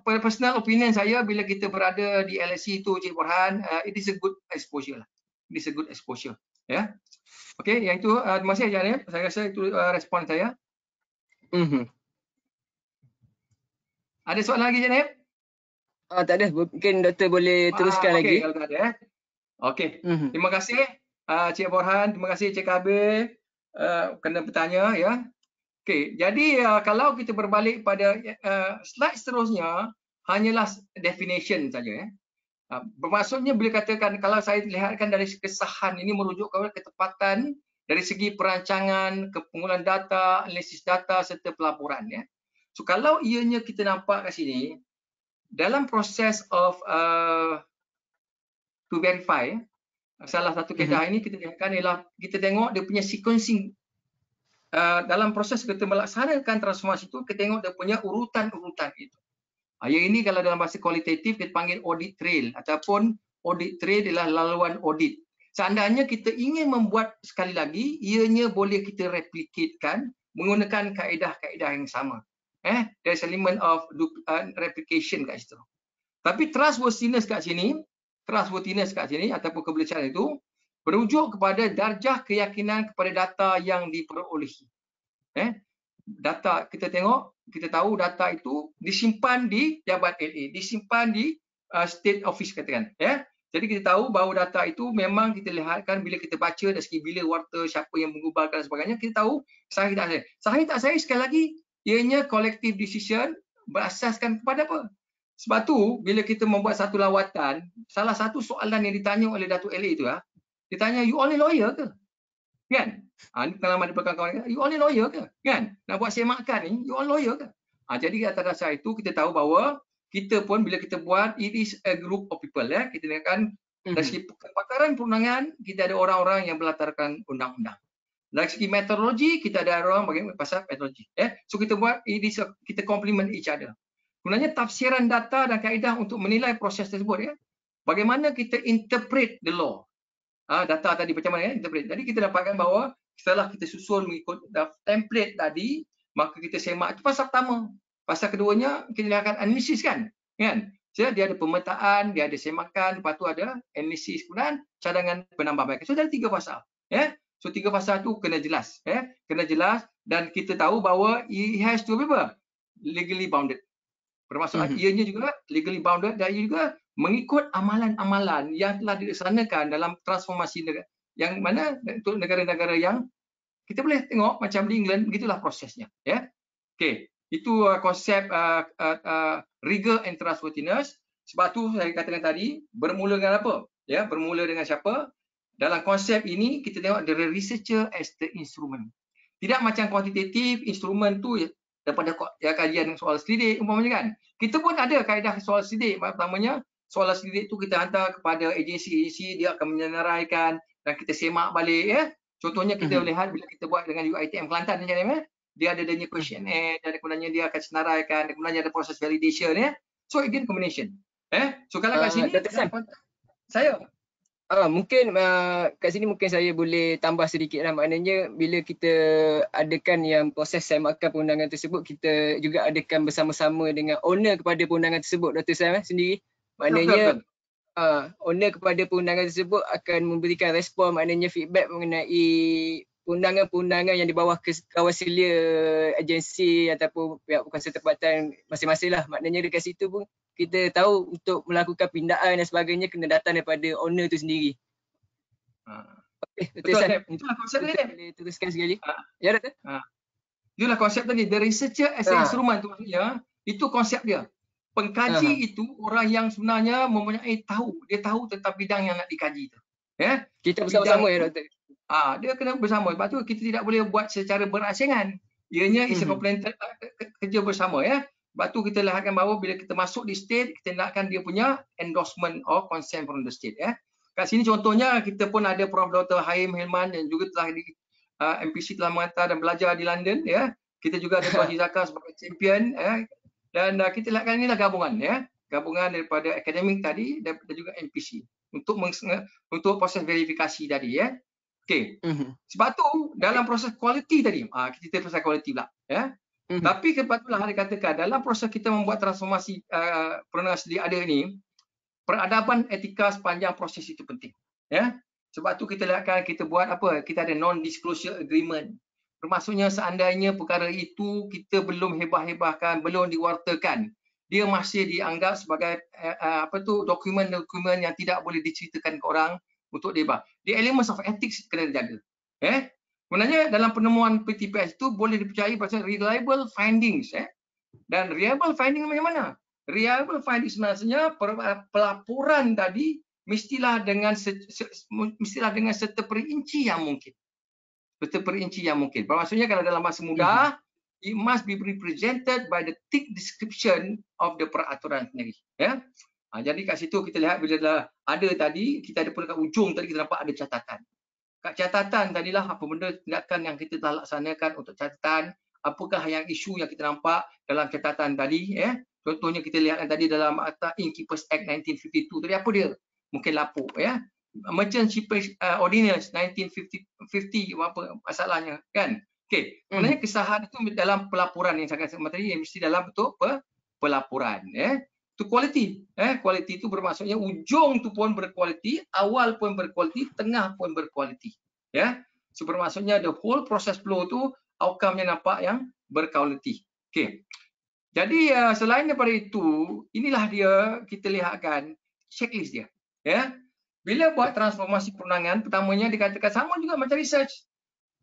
personal opinion saya, bila kita berada di LSE itu, Cik Burhan, it is a good exposure. It is a good exposure. Okey, yang itu terima kasih Janib. Saya rasa itu respon saya. Ada soalan lagi Janib? Tak ada, mungkin doktor boleh teruskan lagi. Kalau tak ada. Okey. Terima kasih Cik Burhan, terima kasih Cik Kabir kena bertanya Okey, jadi kalau kita berbalik pada slide seterusnya, hanyalah definition saja bermaksudnya bila katakan, kalau saya lihatkan dari kesahan ini merujuk kepada ketepatan dari segi perancangan, pengumpulan data, analisis data serta pelaporan So kalau ianya kita nampak kat sini, dalam proses of to verify, salah satu kaedah ini kita lihatkan ialah kita tengok dia punya sequencing. Dalam proses kita melaksanakan transformasi itu, kita tengok dia punya urutan-urutan itu. Yang ini kalau dalam bahasa kualitatif kita panggil audit trail, ataupun audit trail adalah laluan audit. Seandainya kita ingin membuat sekali lagi, ianya boleh kita replikatkan menggunakan kaedah-kaedah yang sama. There's element of replication kat situ. Tapi trustworthiness kat sini, trustworthiness kat sini ataupun kepercayaan itu merujuk kepada darjah keyakinan kepada data yang diperolehi. Data kita tengok, kita tahu data itu disimpan di Jabat LA, disimpan di state office katakan. Jadi kita tahu bahawa data itu memang kita lihatkan bila kita baca dari segi bila warta, siapa yang mengubarkan dan sebagainya, kita tahu sahih tak sahih. Sahih tak sahih sekali lagi, ianya collective decision berasaskan kepada apa? Sebab tu bila kita membuat satu lawatan, salah satu soalan yang ditanya oleh Datuk LA itu dia tanya, you only lawyer ke? Kan? Ini pengalaman di belakang kawan, you only lawyer ke? Kan? Nak buat semakan ni, you only lawyer ke? Jadi atas dasar itu kita tahu bahawa kita pun bila kita buat, it is a group of people. Kita dengarkan dari segi kepakaran perundangan, kita ada orang-orang yang berlatarkan undang-undang. Dari segi metodologi, kita ada orang bagaimana pasal metodologi. So kita buat, kita complement each other. Sebenarnya tafsiran data dan kaedah untuk menilai proses tersebut. Bagaimana kita interpret the law. Data tadi macam mana interpret. Jadi kita dapatkan bahawa setelah kita susun mengikut template tadi, maka kita semak itu pasal pertama. Pasal keduanya kita akan analisis kan. Dia ada pemetaan, dia ada semakan, lepas tu ada analisis kemudian cadangan penambahbaikan. So ada 3 pasal. So 3 pasal tu kena jelas. Kena jelas dan kita tahu bahawa it has to be legally bounded. Bermaksud ianya juga legally bounded dan ia juga mengikut amalan-amalan yang telah dilaksanakan dalam transformasi negara. Yang mana untuk negara-negara yang kita boleh tengok macam di England, begitulah prosesnya. Okey. Itu konsep rigor and trustworthiness. Sebab tu saya katakan tadi, bermula dengan apa? Bermula dengan siapa? Dalam konsep ini, kita tengok the researcher as the instrument. Tidak macam kuantitatif, instrumen tu daripada kajian soal selidik, umpamanya kan. Kita pun ada kaedah soal selidik. Pertamanya, soal selidik tu kita hantar kepada agensi-agensi, dia akan menyenaraikan dan kita semak balik. Contohnya kita lihat bila kita buat dengan UiTM Kelantan macam dia ada adanya questionnaire, dan kemudiannya dia akan senaraikan, dan kemudiannya ada proses validation. So again combination. So kalau kat sini saya mungkin kat sini mungkin saya boleh tambah sedikit lah. Maknanya bila kita adakan yang proses semakan perundangan tersebut, kita juga adakan bersama-sama dengan owner kepada perundangan tersebut, Dr. Sam sendiri. Maknanya owner kepada perundangan tersebut akan memberikan respon, maknanya feedback mengenai perundangan-perundangan yang di bawah kawaselia agensi ataupun pihak berkuasa tempatan masing-masing lah. Maknanya dekat situ pun kita tahu untuk melakukan pindaan dan sebagainya kena datang daripada owner tu sendiri. Betul. Itulah konsep tadi. Boleh teruskan sekali. Ya, Doktor? Itulah konsep tadi. The researcher as an instrument tu maksudnya, itu konsep dia. Pengkaji itu orang yang sebenarnya mempunyai tahu. Dia tahu tentang bidang yang nak dikaji tu. Kita bersama-sama ya, Doktor. Dia kena bersama. Sebab tu kita tidak boleh buat secara berasingan. Ianya is a complementary kerja bersama. Sebab tu kita lihatkan bahawa bila kita masuk di state, kita nakkan dia punya endorsement or consent from the state. Kat sini contohnya kita pun ada Prof. Dr. Haim Hilman yang juga telah di MPC telah mengantar dan belajar di London. Kita juga ada Tuan Hizaka sebagai champion. Dan kita lihatkan inilah gabungan. Gabungan daripada akademik tadi dan juga MPC untuk proses verifikasi tadi. Okey. Sebab tu dalam proses kualiti tadi, kita cerita pasal kualiti pula. Tapi kepatulah dikatakan dalam proses kita membuat transformasi perundangan sedia ada ni, peradaban etika sepanjang proses itu penting. Sebab tu kita lihatkan kita buat apa? Kita ada non-disclosure agreement. Bermaksudnya seandainya perkara itu kita belum hebah-hebahkan, belum diwartakan, dia masih dianggap sebagai dokumen-dokumen yang tidak boleh diceritakan ke orang untuk dihebah. The elements of ethics kena dijaga. Sebenarnya dalam penemuan PTPS itu boleh dipercayai pasal reliable findings. Dan reliable finding macam mana? Reliable finding sebenarnya pelaporan tadi mestilah dengan seteperinci yang mungkin. Seteperinci yang mungkin. Maksudnya kalau dalam masa mudah, it must be represented by the thick description of the peraturan sendiri. Jadi kat situ kita lihat bila dah ada tadi, kita ada pun kat ujung tadi kita nampak ada catatan. Kat catatan tadilah apa benda tindakan yang kita telah laksanakan untuk catatan, apakah yang isu yang kita nampak dalam catatan tadi. Contohnya kita lihatkan tadi dalam Akta Innkeepers Act 1952 tadi apa dia? Mungkin lapuk. Merchant Shippers Ordinance 1950 apa masalahnya kan? Okey, sebenarnya kesahan itu dalam pelaporan yang sangat tadi yang mesti dalam bentuk pelaporan. to quality. Quality itu bermaksudnya ujung tu pun berkualiti, awal pun berkualiti, tengah pun berkualiti. Ya. So bermaksudnya the whole process flow tu outcome-nya nampak yang berkualiti. Okey. Jadi selain daripada itu, inilah dia kita lihatkan checklist dia. Ya. Bila buat transformasi perundangan, pertamanya dikatakan sama juga macam research.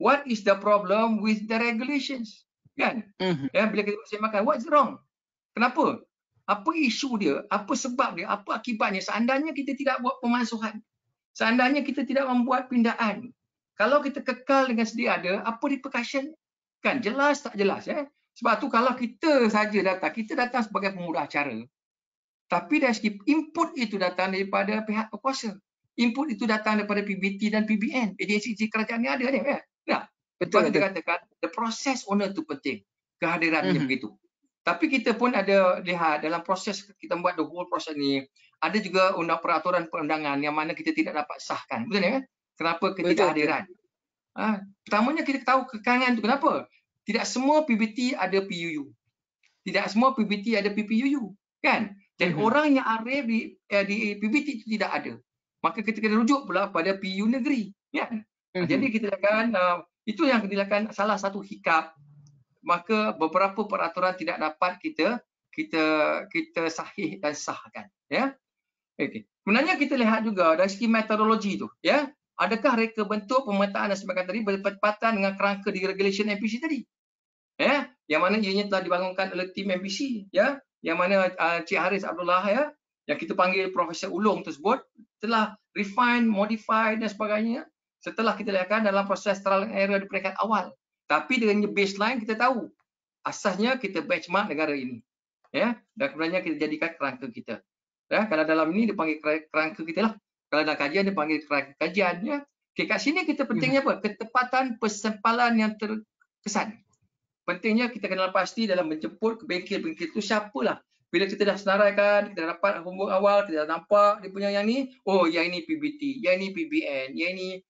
What is the problem with the regulations? Kan? Ya, bila kita semakan, what's wrong? Kenapa? Apa isu dia? Apa sebab dia? Apa akibatnya? Seandainya kita tidak buat pemansuhan, seandainya kita tidak membuat pindaan, kalau kita kekal dengan sedia ada, apa repercussion? Kan jelas tak jelas Sebab tu kalau kita saja datang, kita datang sebagai pemudah acara. Tapi dari segi input itu datang daripada pihak berkuasa. Input itu datang daripada PBT dan PBN. Agensi kerajaan ni ada ni ya. Nah, betul kita katakan the process owner tu penting. Kehadirannya begitu. Tapi kita pun ada lihat dalam proses kita buat the whole proses ni, ada juga peraturan perundangan yang mana kita tidak dapat sahkan. Betul ya? Kenapa ketidakhadiran? Pertamanya kita tahu kekangan tu kenapa? Tidak semua PBT ada PUU. Tidak semua PBT ada PPUU, kan? Jadi orang yang arif di PBT itu tidak ada. Maka kita kena rujuk pula pada PU negeri, ya. Jadi kita akan itu yang kita salah satu hikap. Maka beberapa peraturan tidak dapat kita sahih dan sahkan, ya. Okey. Sebenarnya kita lihat juga dari segi metodologi tu, ya. Adakah reka bentuk pemetaan dan sebagainya tadi bertepatan dengan kerangka di regulation MPC tadi? Ya, yang mana ianya telah dibangunkan oleh tim MPC, ya. Yang mana Cik Haris Abdullah, ya, yang kita panggil Profesor Ulung tersebut telah refine, modify dan sebagainya setelah kita lihatkan dalam proses trial and error di peringkat awal. Tapi dengan baseline kita tahu asasnya kita benchmark negara ini, ya, dan kemudiannya kita jadikan kerangka kita. Ya, kalau dalam ini dipanggil kerangka kita lah. Kalau dalam kajian dipanggil kerangka kajian, ya. Okey, kat sini kita pentingnya apa? Ketepatan persempalan yang terkesan. Pentingnya kita kenal pasti dalam menjemput ke bengkel-bengkel itu siapalah. Bila kita dah senaraikan, kita dah dapat homework awal, kita dah nampak dia punya yang ni, oh yang ini PBT, yang ini PBN, yang ini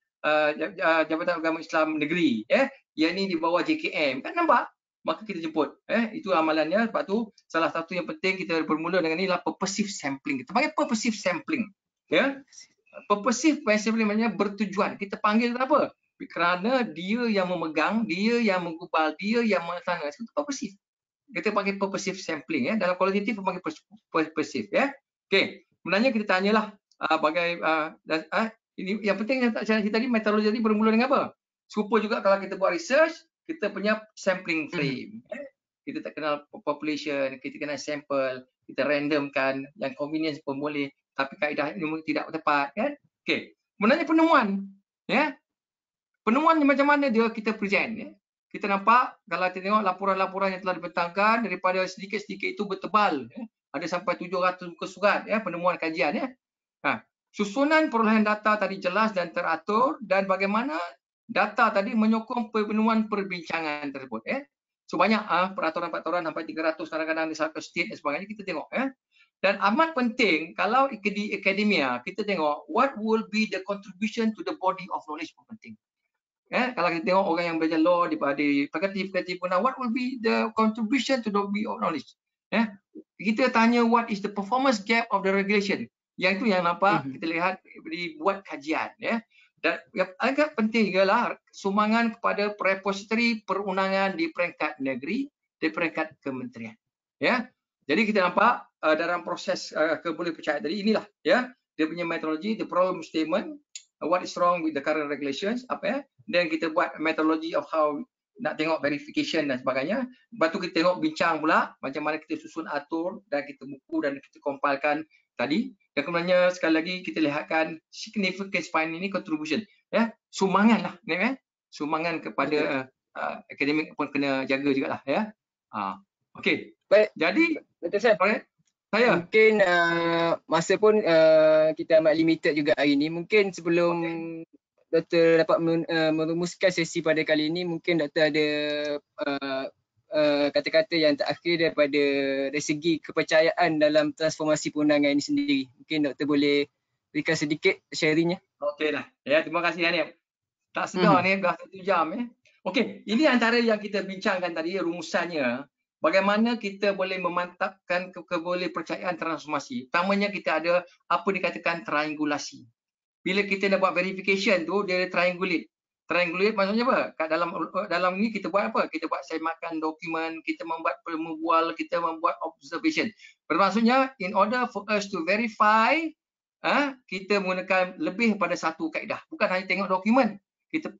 Jabatan Agama Islam Negeri, yang ini di bawah JKM. Kan nampak? Maka kita jemput. Itu amalannya. Sebab tu salah satu yang penting kita bermula dengan ni adalah purposive sampling. Kita panggil purposive sampling. Ya. Purposive sampling maknanya bertujuan. Kita panggil apa? Kerana dia yang memegang, dia yang menggubal, dia yang menetangkan. Itu purposive. Kita panggil purposive sampling, ya. Dalam kualitatif kita panggil purposive, ya. Okey, sebenarnya kita tanyalah ini yang penting yang saya tadi metodologi tadi bermula dengan apa? Serupa juga kalau kita buat research, kita punya sampling frame. Kita tak kenal population, kita kenal sample, kita randomkan, yang convenience pun boleh, tapi kaedah ini tidak tepat, kan? Okey, sebenarnya penemuan, ya. Penemuan macam mana dia kita present, ya. Kita nampak kalau kita tengok laporan-laporan yang telah dibentangkan daripada sedikit-sedikit itu bertebal, ya. Ada sampai 700 muka surat, ya, penemuan kajian, ya. Susunan perolehan data tadi jelas dan teratur, dan bagaimana data tadi menyokong pemenuhan perbincangan tersebut, ya. So banyak peraturan-peraturan sampai 300 kadang-kadang di satu state dan sebagainya kita tengok, ya. Dan amat penting kalau di akademia kita tengok what will be the contribution to the body of knowledge pun penting. Kalau kita tengok orang yang belajar law di fakulti pun, what will be the contribution to the body of knowledge? Kita tanya what is the performance gap of the regulation. Yang itu yang nampak kita lihat dibuat kajian, ya. Dan yang agak penting ialah sumbangan kepada repository perundangan di peringkat negeri, di peringkat kementerian, ya. Jadi kita nampak dalam proses kebolehpercayaan tadi inilah, ya, dia punya metodologi, the problem statement, what is wrong with the current regulations, apa, ya. Dan kita buat metodologi of how nak tengok verification dan sebagainya. Lepas tu kita tengok bincang pula macam mana kita susun atur dan kita buku dan kita compilekan tadi. Dan kemudiannya sekali lagi kita lihatkan significance finding ini contribution, ya, sumbangan lah, ya. Sumbangan kepada akademik pun kena jaga jugalah, ya. Okey. Baik. Jadi betul saya. Saya mungkin masa pun kita amat limited juga hari ini. Mungkin sebelum Doktor dapat merumuskan sesi pada kali ini, mungkin Doktor ada kata-kata yang terakhir daripada dari segi kepercayaan dalam transformasi perundangan ini sendiri. Mungkin Doktor boleh berikan sedikit sharingnya. Okey dah. Ya, terima kasih Hanif. Tak sedar ni dah 1 jam, ya. Okey, ini antara yang kita bincangkan tadi rumusannya. bagaimana kita boleh memantapkan kebolehpercayaan transformasi. Pertamanya kita ada apa dikatakan triangulasi. Bila kita nak buat verification tu, dia ada triangulate. Triangulate maksudnya apa? Kat dalam ni kita buat apa? Kita buat semakan dokumen, kita membuat permubual, kita membuat observation. Bermaksudnya in order for us to verify, kita menggunakan lebih pada satu kaedah. Bukan hanya tengok dokumen. Kita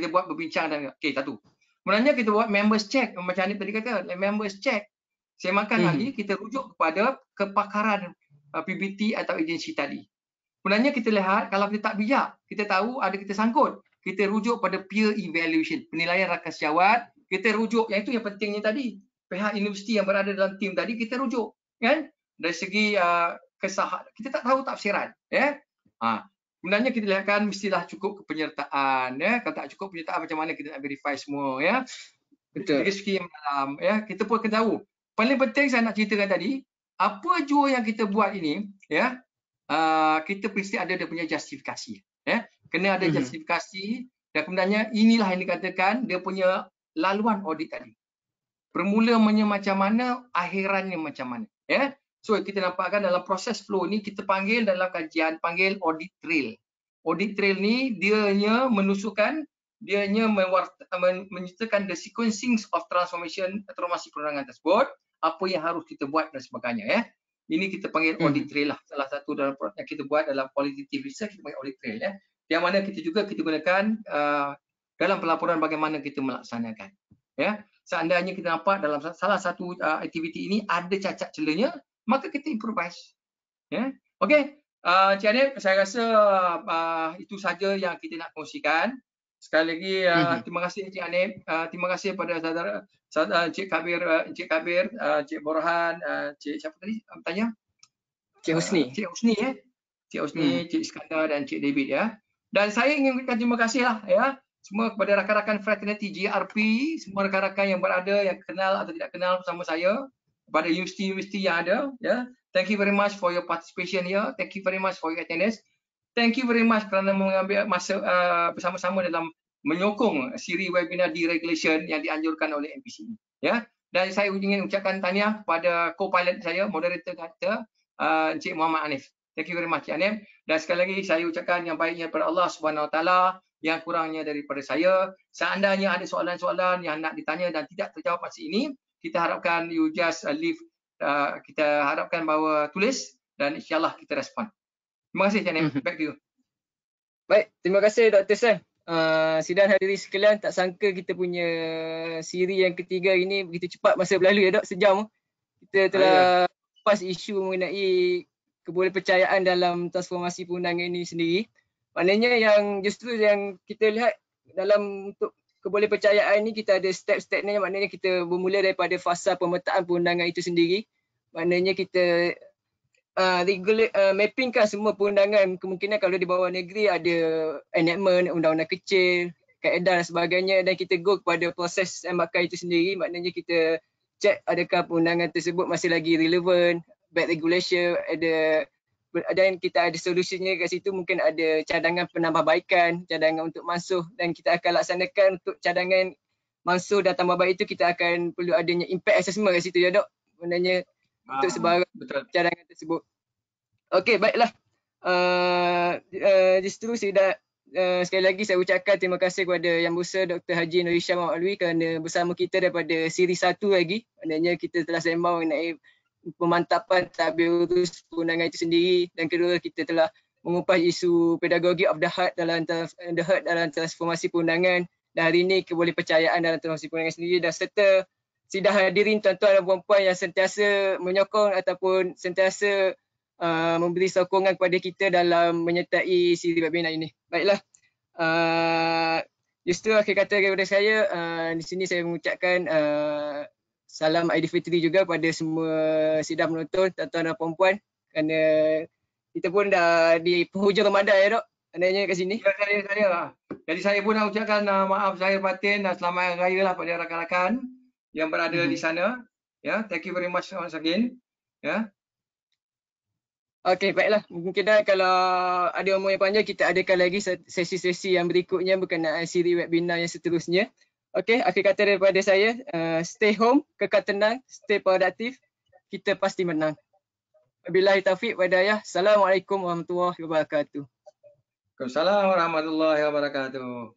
buat berbincang dan okey, satu. Sebenarnya kita buat members check, macam ni tadi kata, members check. Semakan lagi kita rujuk kepada kepakaran PBT atau agensi tadi. Sebenarnya kita lihat kalau kita tak bijak, kita tahu ada kita sangkut, kita rujuk pada peer evaluation, penilaian rakan sejawat, kita rujuk, yang itu yang pentingnya tadi. Pihak universiti yang berada dalam tim tadi kita rujuk, kan? Dari segi kita tak tahu tafsiran, ya. Sebenarnya kita lihatkan mestilah cukup penyertaan, ya. Kalau tak cukup penyertaan macam mana kita nak verify semua, ya. Betul. Dari segi yang dalam, ya, kita pun kena tahu. Paling penting saya nak ceritakan tadi, apa jua yang kita buat ini, ya. Kita mesti ada dia punya justifikasi, ya. Kena ada justifikasi, dan kemudiannya inilah yang dikatakan dia punya laluan audit tadi. Permulanya macam mana, akhirannya macam mana, ya. So kita nampakkan dalam proses flow ni kita panggil dalam kajian panggil audit trail. Audit trail ni dianya menusukkan, dianya menyertakan the sequencing of transformation perundangan tersebut, apa yang harus kita buat dan sebagainya, ya. Ini kita panggil audit trail lah. Salah satu dalam yang kita buat dalam qualitative research, kita panggil audit trail, ya. Yang mana kita gunakan dalam pelaporan bagaimana kita melaksanakan, ya. Seandainya kita nampak dalam salah satu aktiviti ini ada cacat celanya, maka kita improvise, ya. Okey, Cik Hanif, saya rasa itu saja yang kita nak kongsikan. Sekali lagi terima kasih Cik Hanif, terima kasih pada saudara Encik Kabir, Cik Borhan, Cik siapa tadi tanya? Cik Husni. Cik Husni, ya. Cik Husni, Cik Iskandar dan Cik David, ya. Dan saya ingin mengucapkan terima kasih lah, ya, semua kepada rakan-rakan fraternity GRP, semua rakan-rakan yang berada, yang kenal atau tidak kenal bersama saya, kepada universiti-universiti yang ada, ya. Thank you very much for your participation here. Thank you very much for your attendance. Thank you very much kerana mengambil masa bersama-sama dalam menyokong siri webinar deregulation yang dianjurkan oleh MPC ini, ya. Dan saya ingin ucapkan tahniah pada co-pilot saya, moderator kita, Encik Muhammad Hanif. Thank you very much, Cik Hanif. Dan sekali lagi saya ucapkan yang baiknya kepada Allah Subhanahu Wa Taala, yang kurangnya daripada saya. Seandainya ada soalan-soalan yang nak ditanya dan tidak terjawab masa ini, kita harapkan you just leave, kita harapkan bahawa tulis dan insyaAllah kita respon. Terima kasih, Cik Hanif. Back to you. Baik, terima kasih Dr. San. Sidang hadirin sekalian, tak sangka kita punya siri yang ketiga ini begitu cepat masa berlalu, ya Dok, sejam. Kita telah lepas isu mengenai kebolehpercayaan dalam transformasi perundangan ini sendiri. Maknanya yang justru yang kita lihat dalam untuk kebolehpercayaan ini, kita ada step-stepnya, maknanya kita bermula daripada fasa pemetaan perundangan itu sendiri. Maknanya kita mappingkan semua perundangan, kemungkinan kalau di bawah negeri ada enactment, undang-undang kecil, kaedah dan sebagainya, dan kita go kepada proses embakan itu sendiri. Maknanya kita cek adakah perundangan tersebut masih lagi relevan, bad regulation, dan kita ada solusinya kat situ. Mungkin ada cadangan penambahbaikan, cadangan untuk mansuh, dan kita akan laksanakan untuk cadangan mansuh dan tambah baik itu kita akan perlu adanya impact assessment kat situ, ya Dok. Maknanya untuk sebarang cadangan tersebut. Okey, baiklah. Justru sekali lagi saya ucapkan terima kasih kepada Yang Besar Dr. Haji Nur Hisham Muhammad Alwi kerana bersama kita daripada siri 1 lagi. Maknanya kita telah sembang mengenai pemantapan tadbir urus perundangan itu sendiri, dan kedua kita telah mengupas isu pedagogi of the heart dalam transformasi perundangan, dan hari ini kebolehpercayaan dalam transformasi perundangan sendiri, dan serta sidang hadirin tuan-tuan dan puan-puan yang sentiasa menyokong ataupun sentiasa memberi sokongan kepada kita dalam menyertai siri webinar ini. Baiklah, justru akhir kata kepada saya, di sini saya mengucapkan salam Aidilfitri juga pada semua sidang penonton, tuan-tuan dan puan-puan, kerana kita pun dah di penghujung Ramadan, ya Dok, adanya kat sini. Ya, saya. Jadi saya pun nak ucapkan maaf zahir batin dan selamat hari raya lah pada rakan-rakan yang berada di sana. Ya, thank you very much once again. Ya. Okey, baiklah. Mungkin kalau ada umur yang panjang, kita adakan lagi sesi-sesi yang berikutnya berkenaan siri webinar yang seterusnya. Okey, akhir kata daripada saya, stay home, kekal tenang, stay produktif, kita pasti menang. Wabillahi taufiq wa hidayah. Assalamualaikum warahmatullahi wabarakatuh. Waalaikumsalam warahmatullahi wabarakatuh.